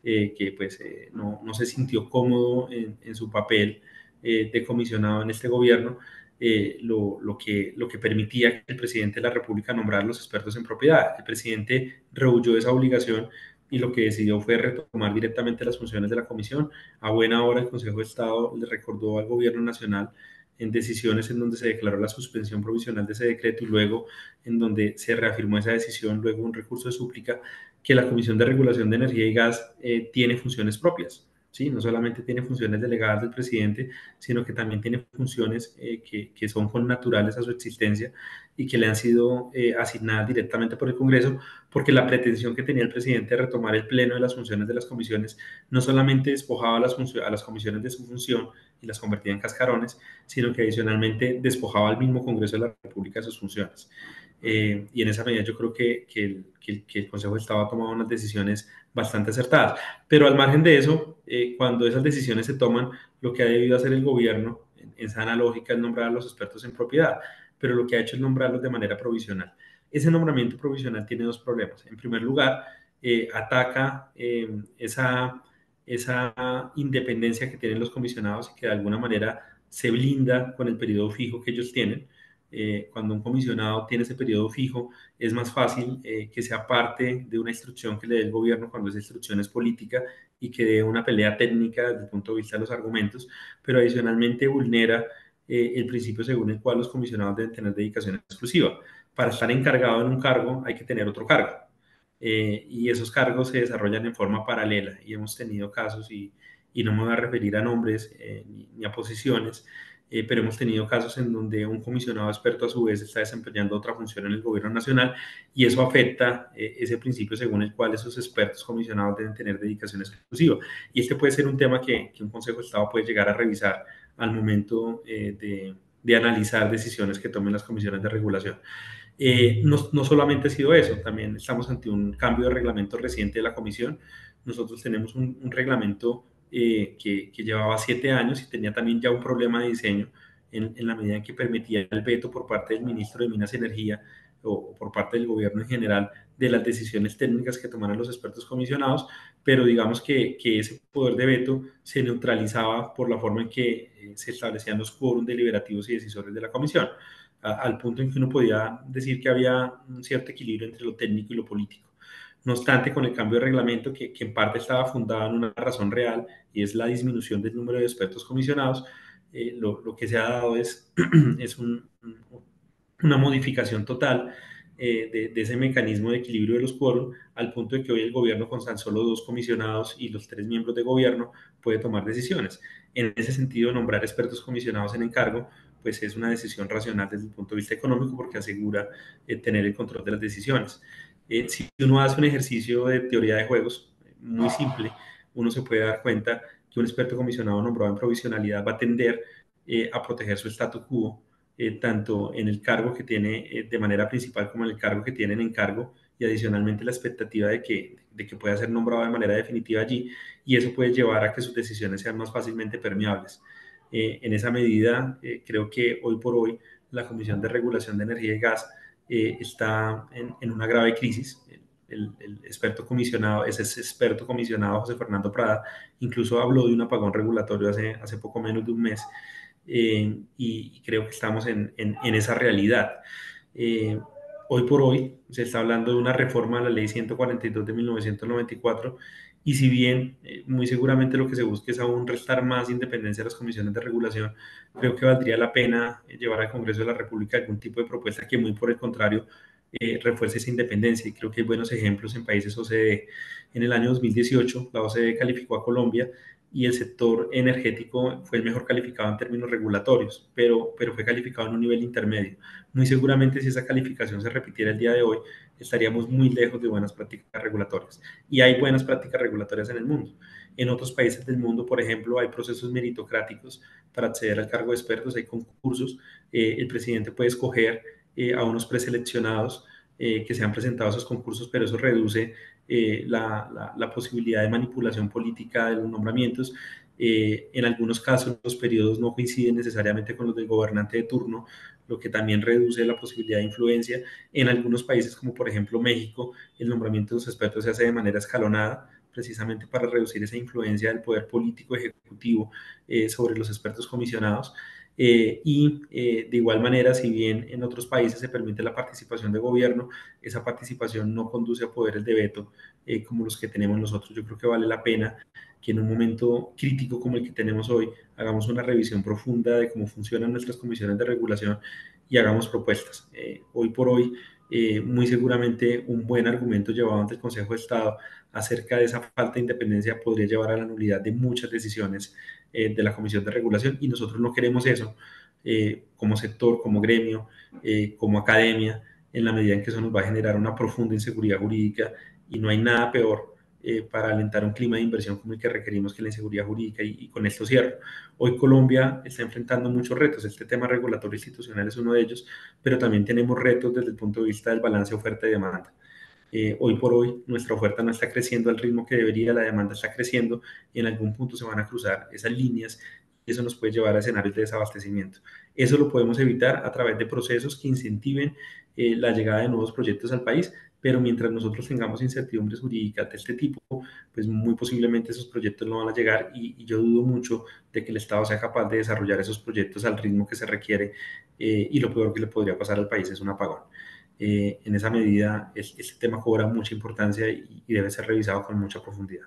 que pues no se sintió cómodo en su papel de comisionado en este gobierno, lo que permitía que el presidente de la República nombrara a los expertos en propiedad. El presidente rehuyó esa obligación y lo que decidió fue retomar directamente las funciones de la comisión. A buena hora el Consejo de Estado le recordó al gobierno nacional en decisiones en donde se declaró la suspensión provisional de ese decreto, y luego en donde se reafirmó esa decisión, luego un recurso de súplica, que la Comisión de Regulación de Energía y Gas tiene funciones propias. ¿Sí? No solamente tiene funciones delegadas del presidente, sino que también tiene funciones que son connaturales a su existencia y que le han sido asignadas directamente por el Congreso, porque la pretensión que tenía el presidente de retomar el pleno de las funciones de las comisiones no solamente despojaba a las comisiones de su función y las convertía en cascarones, sino que adicionalmente despojaba al mismo Congreso de la República de sus funciones. Y en esa medida yo creo que el Consejo de Estado ha tomado unas decisiones bastante acertadas. Pero al margen de eso, cuando esas decisiones se toman, lo que ha debido hacer el gobierno, en sana lógica, es nombrar a los expertos en propiedad, pero lo que ha hecho es nombrarlos de manera provisional. Ese nombramiento provisional tiene dos problemas. En primer lugar, ataca esa independencia que tienen los comisionados y que de alguna manera se blinda con el periodo fijo que ellos tienen. cuando un comisionado tiene ese periodo fijo, es más fácil que sea parte de una instrucción que le dé el gobierno cuando esa instrucción es política y que dé una pelea técnica desde el punto de vista de los argumentos, pero adicionalmente vulnera el principio según el cual los comisionados deben tener dedicación exclusiva. Para estar encargado en un cargo hay que tener otro cargo. Y esos cargos se desarrollan en forma paralela y hemos tenido casos, y no me voy a referir a nombres ni a posiciones, pero hemos tenido casos en donde un comisionado experto a su vez está desempeñando otra función en el gobierno nacional y eso afecta ese principio según el cual esos expertos comisionados deben tener dedicación exclusiva. Y este puede ser un tema que un Consejo de Estado puede llegar a revisar al momento de analizar decisiones que tomen las comisiones de regulación. No solamente ha sido eso, también estamos ante un cambio de reglamento reciente de la comisión. Nosotros tenemos un reglamento que llevaba 7 años y tenía también ya un problema de diseño en la medida en que permitía el veto por parte del ministro de Minas y Energía o por parte del gobierno en general de las decisiones técnicas que tomaran los expertos comisionados, pero digamos que ese poder de veto se neutralizaba por la forma en que se establecían los quórum deliberativos y decisores de la comisión, al punto en que uno podía decir que había un cierto equilibrio entre lo técnico y lo político. No obstante, con el cambio de reglamento, que en parte estaba fundado en una razón real, y es la disminución del número de expertos comisionados, lo que se ha dado es, es una modificación total de ese mecanismo de equilibrio de los quórum, al punto de que hoy el gobierno con tan solo 2 comisionados y los 3 miembros de gobierno puede tomar decisiones. En ese sentido, nombrar expertos comisionados en encargo pues es una decisión racional desde el punto de vista económico porque asegura tener el control de las decisiones. Si uno hace un ejercicio de teoría de juegos muy simple, uno se puede dar cuenta que un experto comisionado nombrado en provisionalidad va a tender a proteger su status quo, tanto en el cargo que tiene de manera principal como en el cargo que tiene en encargo, y adicionalmente la expectativa de que pueda ser nombrado de manera definitiva allí, y eso puede llevar a que sus decisiones sean más fácilmente permeables. En esa medida, creo que hoy por hoy la Comisión de Regulación de Energía y Gas está en una grave crisis. El experto comisionado, ese experto comisionado José Fernando Prada, incluso habló de un apagón regulatorio hace poco menos de un mes, y creo que estamos en esa realidad. Eh, Hoy por hoy se está hablando de una reforma a la ley 142 de 1994, y si bien muy seguramente lo que se busca es aún restar más independencia a las comisiones de regulación, creo que valdría la pena llevar al Congreso de la República algún tipo de propuesta que muy por el contrario refuerce esa independencia, y creo que hay buenos ejemplos en países OCDE. En el año 2018 la OCDE calificó a Colombia y el sector energético fue el mejor calificado en términos regulatorios, pero fue calificado en un nivel intermedio. Muy seguramente si esa calificación se repitiera el día de hoy, estaríamos muy lejos de buenas prácticas regulatorias. Y hay buenas prácticas regulatorias en el mundo. En otros países del mundo, por ejemplo, hay procesos meritocráticos para acceder al cargo de expertos, hay concursos, el presidente puede escoger a unos preseleccionados que se han presentado a esos concursos, pero eso reduce la posibilidad de manipulación política de los nombramientos. En algunos casos los periodos no coinciden necesariamente con los del gobernante de turno, lo que también reduce la posibilidad de influencia. En algunos países, como por ejemplo México, el nombramiento de los expertos se hace de manera escalonada, precisamente para reducir esa influencia del poder político ejecutivo sobre los expertos comisionados. De igual manera, si bien en otros países se permite la participación de gobierno, esa participación no conduce a poderes de veto como los que tenemos nosotros. Yo creo que vale la pena que en un momento crítico como el que tenemos hoy, hagamos una revisión profunda de cómo funcionan nuestras comisiones de regulación y hagamos propuestas. Hoy por hoy, muy seguramente un buen argumento llevado ante el Consejo de Estado acerca de esa falta de independencia podría llevar a la nulidad de muchas decisiones de la Comisión de Regulación, y nosotros no queremos eso como sector, como gremio, como academia, en la medida en que eso nos va a generar una profunda inseguridad jurídica, y no hay nada peor para alentar un clima de inversión como el que requerimos que la inseguridad jurídica. Y con esto cierro. Hoy Colombia está enfrentando muchos retos, este tema regulatorio institucional es uno de ellos, pero también tenemos retos desde el punto de vista del balance oferta y demanda. Hoy por hoy nuestra oferta no está creciendo al ritmo que debería, la demanda está creciendo y en algún punto se van a cruzar esas líneas y eso nos puede llevar a escenarios de desabastecimiento. Eso lo podemos evitar a través de procesos que incentiven la llegada de nuevos proyectos al país, pero mientras nosotros tengamos incertidumbres jurídicas de este tipo, pues muy posiblemente esos proyectos no van a llegar y yo dudo mucho de que el Estado sea capaz de desarrollar esos proyectos al ritmo que se requiere y lo peor que le podría pasar al país es un apagón. En esa medida, este tema cobra mucha importancia y debe ser revisado con mucha profundidad.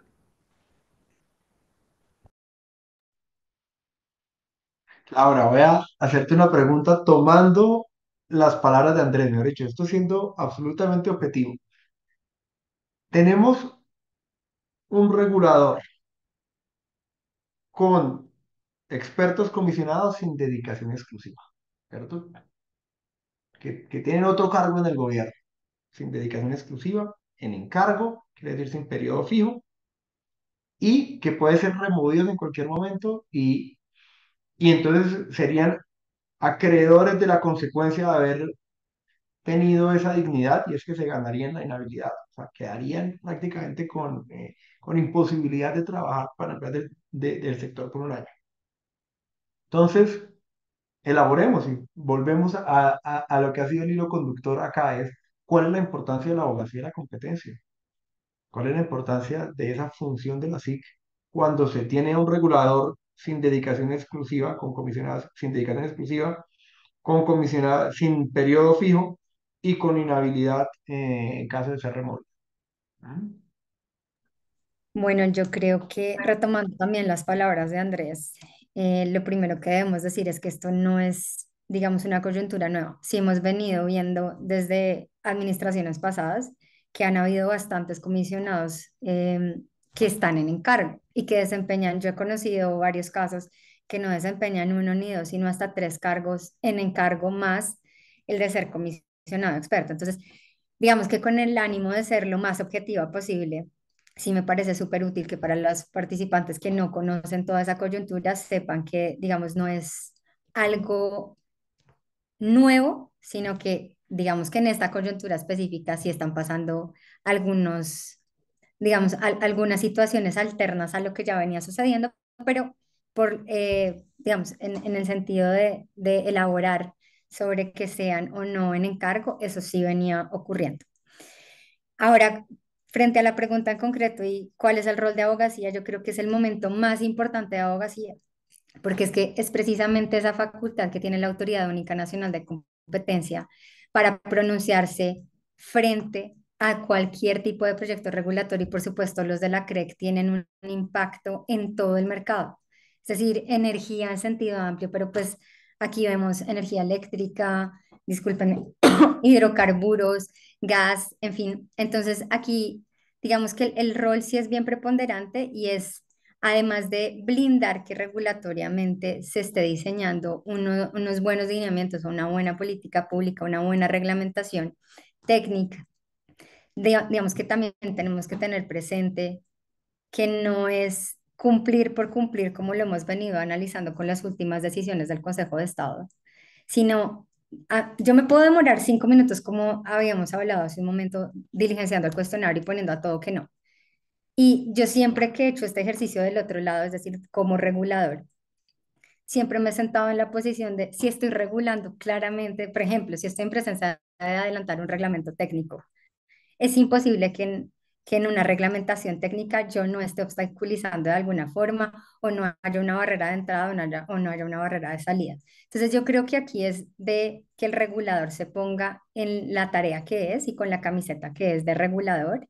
Ahora voy a hacerte una pregunta tomando las palabras de Andrés, mejor dicho, esto siendo absolutamente objetivo. Tenemos un regulador con expertos comisionados sin dedicación exclusiva, ¿cierto? Que tienen otro cargo en el gobierno, sin dedicación exclusiva, en encargo, quiere decir sin periodo fijo, y que puede ser removidos en cualquier momento y entonces serían acreedores de la consecuencia de haber tenido esa dignidad y es que se ganarían la inhabilidad, o sea, quedarían prácticamente con imposibilidad de trabajar para el del sector por un año. Entonces, elaboremos y volvemos a lo que ha sido el hilo conductor acá, es cuál es la importancia de la abogacía y la competencia, cuál es la importancia de esa función de la SIC cuando se tiene un regulador sin dedicación exclusiva, con comisionados sin dedicación exclusiva, con comisionada sin periodo fijo y con inhabilidad en caso de ser removido. Bueno, yo creo que retomando también las palabras de Andrés, lo primero que debemos decir es que esto no es, digamos, una coyuntura nueva. Sí hemos venido viendo desde administraciones pasadas que han habido bastantes comisionados que están en encargo y que desempeñan, yo he conocido varios casos que no desempeñan uno ni dos, sino hasta tres cargos en encargo más el de ser comisionado experto. Entonces, digamos que con el ánimo de ser lo más objetiva posible, sí me parece súper útil que para los participantes que no conocen toda esa coyuntura sepan que, digamos, no es algo nuevo, sino que, digamos que en esta coyuntura específica sí están pasando algunos, digamos, algunas situaciones alternas a lo que ya venía sucediendo, pero digamos, en el sentido de elaborar sobre que sean o no en encargo, eso sí venía ocurriendo. Ahora, frente a la pregunta en concreto y cuál es el rol de abogacía, yo creo que es el momento más importante de abogacía, porque es que es precisamente esa facultad que tiene la Autoridad Única Nacional de Competencia para pronunciarse frente a cualquier tipo de proyecto regulatorio y por supuesto los de la CREC tienen un impacto en todo el mercado, es decir, energía en sentido amplio, pero pues aquí vemos energía eléctrica, disculpen, hidrocarburos, gas, en fin. Entonces aquí, digamos que el rol sí es bien preponderante y es, además de blindar que regulatoriamente se esté diseñando unos buenos lineamientos, una buena política pública, una buena reglamentación técnica. Digamos que también tenemos que tener presente que no es cumplir por cumplir como lo hemos venido analizando con las últimas decisiones del Consejo de Estado, sino yo me puedo demorar 5 minutos, como habíamos hablado hace un momento, diligenciando el cuestionario y poniendo a todo que no. Y yo siempre que he hecho este ejercicio del otro lado, es decir, como regulador, siempre me he sentado en la posición de si estoy regulando claramente, por ejemplo, si estoy en presencia de adelantar un reglamento técnico, es imposible que en una reglamentación técnica yo no esté obstaculizando de alguna forma o no haya una barrera de entrada o no haya una barrera de salida. Entonces yo creo que aquí es de que el regulador se ponga en la tarea que es y con la camiseta que es de regulador,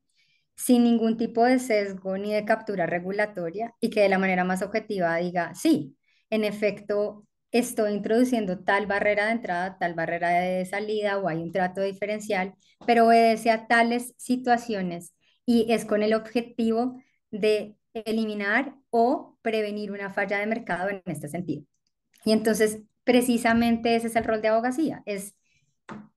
sin ningún tipo de sesgo ni de captura regulatoria y que de la manera más objetiva diga, sí, en efecto, estoy introduciendo tal barrera de entrada, tal barrera de salida o hay un trato diferencial, pero obedece a tales situaciones y es con el objetivo de eliminar o prevenir una falla de mercado en este sentido. Y entonces, precisamente ese es el rol de abogacía, es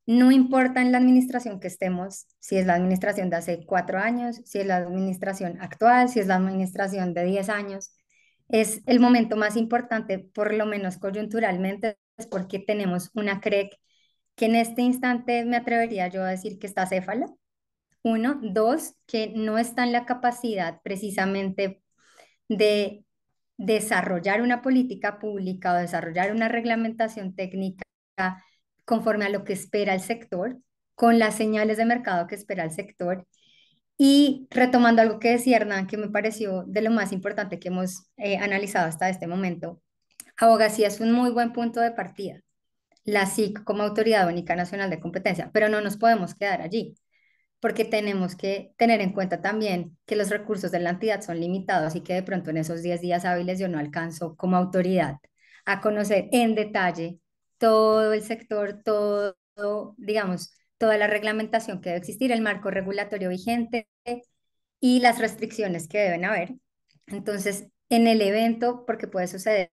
no importa en la administración que estemos, si es la administración de hace 4 años, si es la administración actual, si es la administración de 10 años, es el momento más importante, por lo menos coyunturalmente, es porque tenemos una CREC que en este instante me atrevería yo a decir que está céfala. Uno, dos, que no está en la capacidad precisamente de desarrollar una política pública o desarrollar una reglamentación técnica conforme a lo que espera el sector, con las señales de mercado que espera el sector. Y retomando algo que decía Hernán, que me pareció de lo más importante que hemos analizado hasta este momento, abogacía es un muy buen punto de partida, la SIC como Autoridad Única Nacional de Competencia, pero no nos podemos quedar allí, porque tenemos que tener en cuenta también que los recursos de la entidad son limitados y que de pronto en esos 10 días hábiles yo no alcanzo como autoridad a conocer en detalle todo el sector, todo, digamos, toda la reglamentación que debe existir, el marco regulatorio vigente y las restricciones que deben haber. Entonces, en el evento, porque puede suceder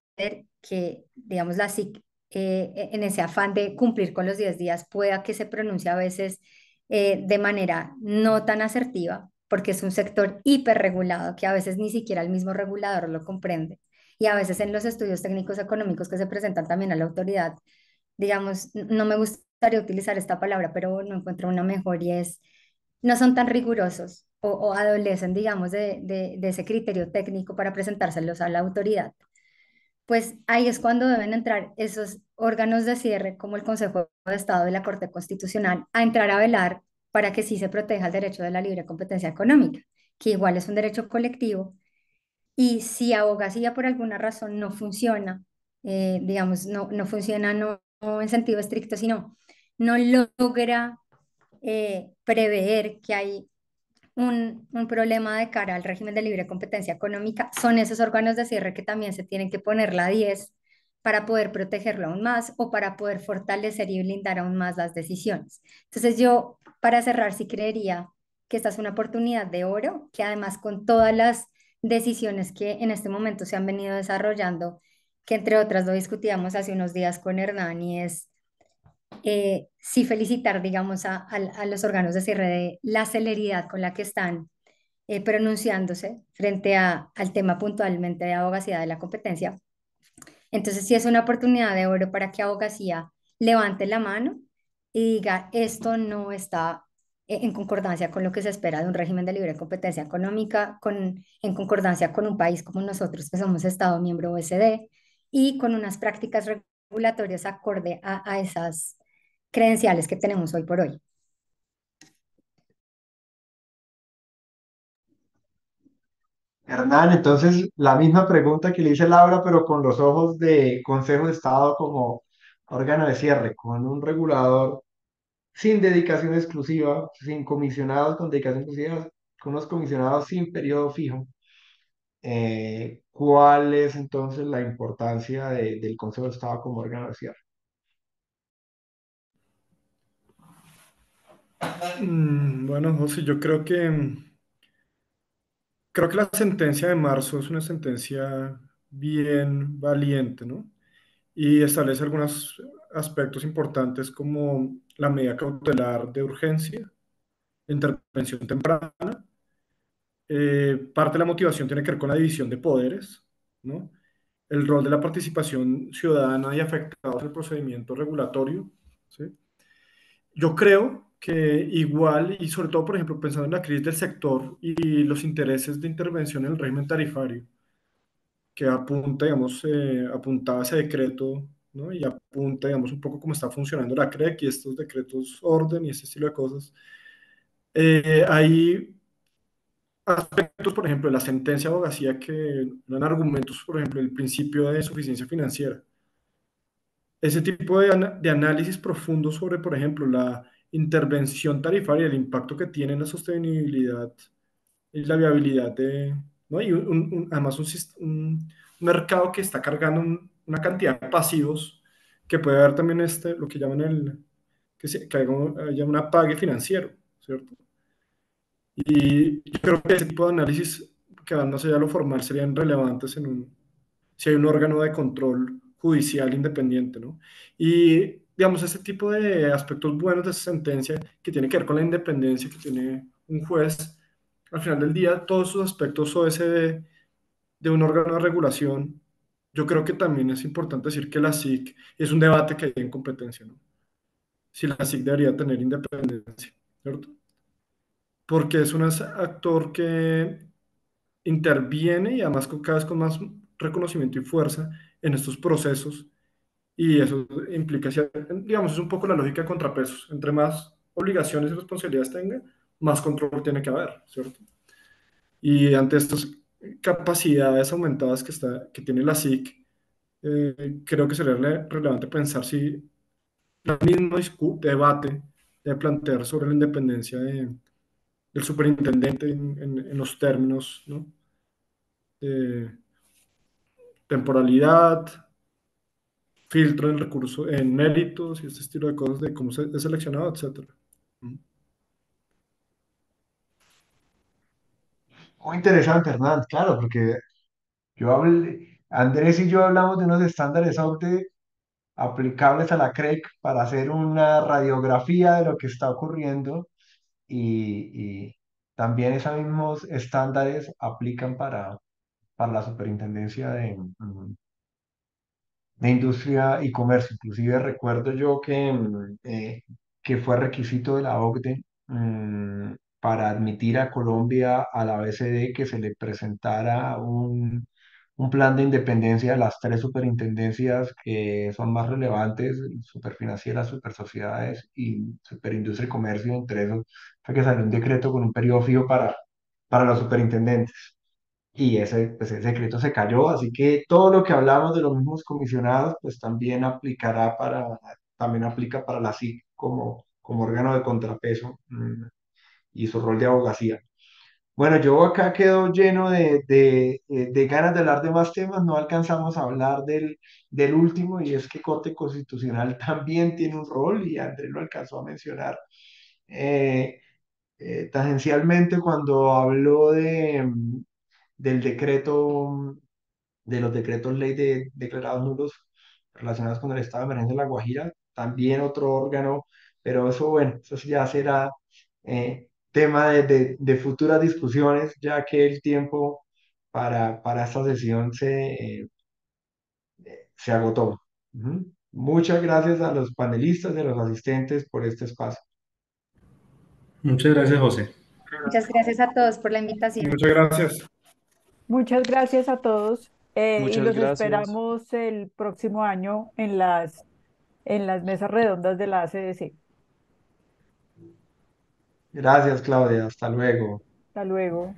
que, digamos, la SIC, en ese afán de cumplir con los 10 días, pueda que se pronuncie a veces de manera no tan asertiva, porque es un sector hiperregulado que a veces ni siquiera el mismo regulador lo comprende. Y a veces en los estudios técnicos económicos que se presentan también a la autoridad, digamos, no me gustaría utilizar esta palabra, pero no encuentro una mejor y es, no son tan rigurosos o adolecen, digamos, de ese criterio técnico para presentárselos a la autoridad. Pues ahí es cuando deben entrar esos órganos de cierre, como el Consejo de Estado y la Corte Constitucional, a entrar a velar para que sí se proteja el derecho de la libre competencia económica, que igual es un derecho colectivo. Y si abogacía por alguna razón no funciona, digamos, no funciona no en sentido estricto, sino no logra prever que hay un problema de cara al régimen de libre competencia económica, son esos órganos de cierre que también se tienen que poner la 10 para poder protegerlo aún más o para poder fortalecer y blindar aún más las decisiones. Entonces yo, para cerrar, sí creería que esta es una oportunidad de oro, que además con todas las decisiones que en este momento se han venido desarrollando, que entre otras lo discutíamos hace unos días con Hernán, y es sí felicitar, digamos, a los órganos de cierre de la celeridad con la que están pronunciándose frente al tema puntualmente de abogacía de la competencia. Entonces, sí es una oportunidad de oro para que abogacía levante la mano y diga, esto no está en concordancia con lo que se espera de un régimen de libre competencia económica, en concordancia con un país como nosotros, que somos Estado miembro OECD, y con unas prácticas regulatorias acorde a esas credenciales que tenemos hoy por hoy. Hernán, entonces la misma pregunta que le hice a Laura, pero con los ojos de Consejo de Estado como órgano de cierre, con un regulador sin dedicación exclusiva, sin comisionados con dedicación exclusiva, con unos comisionados sin periodo fijo. ¿Cuál es entonces la importancia del Consejo de Estado como órgano de cierre? Bueno, José, yo creo que la sentencia de marzo es una sentencia bien valiente, ¿no? Y establece algunos aspectos importantes como la medida cautelar de urgencia, intervención temprana. Parte de la motivación tiene que ver con la división de poderes, ¿no? El rol de la participación ciudadana y afectados al procedimiento regulatorio, ¿sí? Yo creo que igual, y sobre todo, por ejemplo, pensando en la crisis del sector y los intereses de intervención en el régimen tarifario, que apunta, digamos, apuntaba ese decreto, ¿no? Y apunta, digamos, un poco cómo está funcionando la CREC y estos decretos orden y ese estilo de cosas. Hay aspectos, por ejemplo, de la sentencia de abogacía que dan argumentos, por ejemplo, el principio de suficiencia financiera. Ese tipo de análisis profundo sobre, por ejemplo, la intervención tarifaria, el impacto que tiene en la sostenibilidad y la viabilidad de, ¿no? Y además un mercado que está cargando una cantidad de pasivos que puede haber también lo que llaman que haya un apague financiero, ¿cierto? Y yo creo que ese tipo de análisis que van más allá de lo formal serían relevantes si hay un órgano de control judicial independiente, ¿no? Y, digamos, ese tipo de aspectos buenos de esa sentencia que tiene que ver con la independencia que tiene un juez, al final del día, todos esos aspectos o ese de un órgano de regulación, yo creo que también es importante decir que la SIC es un debate que hay en competencia, ¿no? Si la SIC debería tener independencia, ¿cierto? Porque es un actor que interviene y además cada vez con más reconocimiento y fuerza en estos procesos y eso implica, digamos, es un poco la lógica de contrapesos. Entre más obligaciones y responsabilidades tenga, más control tiene que haber, ¿cierto? Y ante estas capacidades aumentadas que tiene la SIC, creo que sería relevante pensar si el mismo debate debe plantear sobre la independencia del superintendente en los términos, ¿no? de temporalidad, filtro en recursos, en méritos y este estilo de cosas de cómo se es seleccionado, etcétera. Muy interesante, Hernán, claro, porque Andrés y yo hablamos de unos estándares OCDE aplicables a la CREC para hacer una radiografía de lo que está ocurriendo y también esos mismos estándares aplican para la superintendencia de industria y comercio. Inclusive recuerdo yo que fue requisito de la OCDE para admitir a Colombia a la OECD que se le presentara un plan de independencia de las tres superintendencias que son más relevantes, Superfinanciera, Supersociedades y Superindustria y Comercio. Entre esos fue que salió un decreto con un periodo fijo para los superintendentes. Y ese decreto se cayó, así que todo lo que hablamos de los mismos comisionados, pues también aplica para la SIC como órgano de contrapeso y su rol de abogacía. Bueno, yo acá quedo lleno de ganas de hablar de más temas, no alcanzamos a hablar del último, y es que Corte Constitucional también tiene un rol, y Andrés lo alcanzó a mencionar eh, tangencialmente cuando habló del decreto, de los decretos ley declarados nulos relacionados con el estado de emergencia de La Guajira, también otro órgano, pero eso, bueno, eso sí ya será tema de futuras discusiones, ya que el tiempo para esta sesión se agotó. Ujú. Muchas gracias a los panelistas y a los asistentes por este espacio. Muchas gracias, José. Muchas gracias a todos por la invitación. Muchas gracias. Muchas gracias a todos y Muchas los gracias. esperamos el próximo año en las mesas redondas de la ACDC. Gracias, Claudia. Hasta luego. Hasta luego.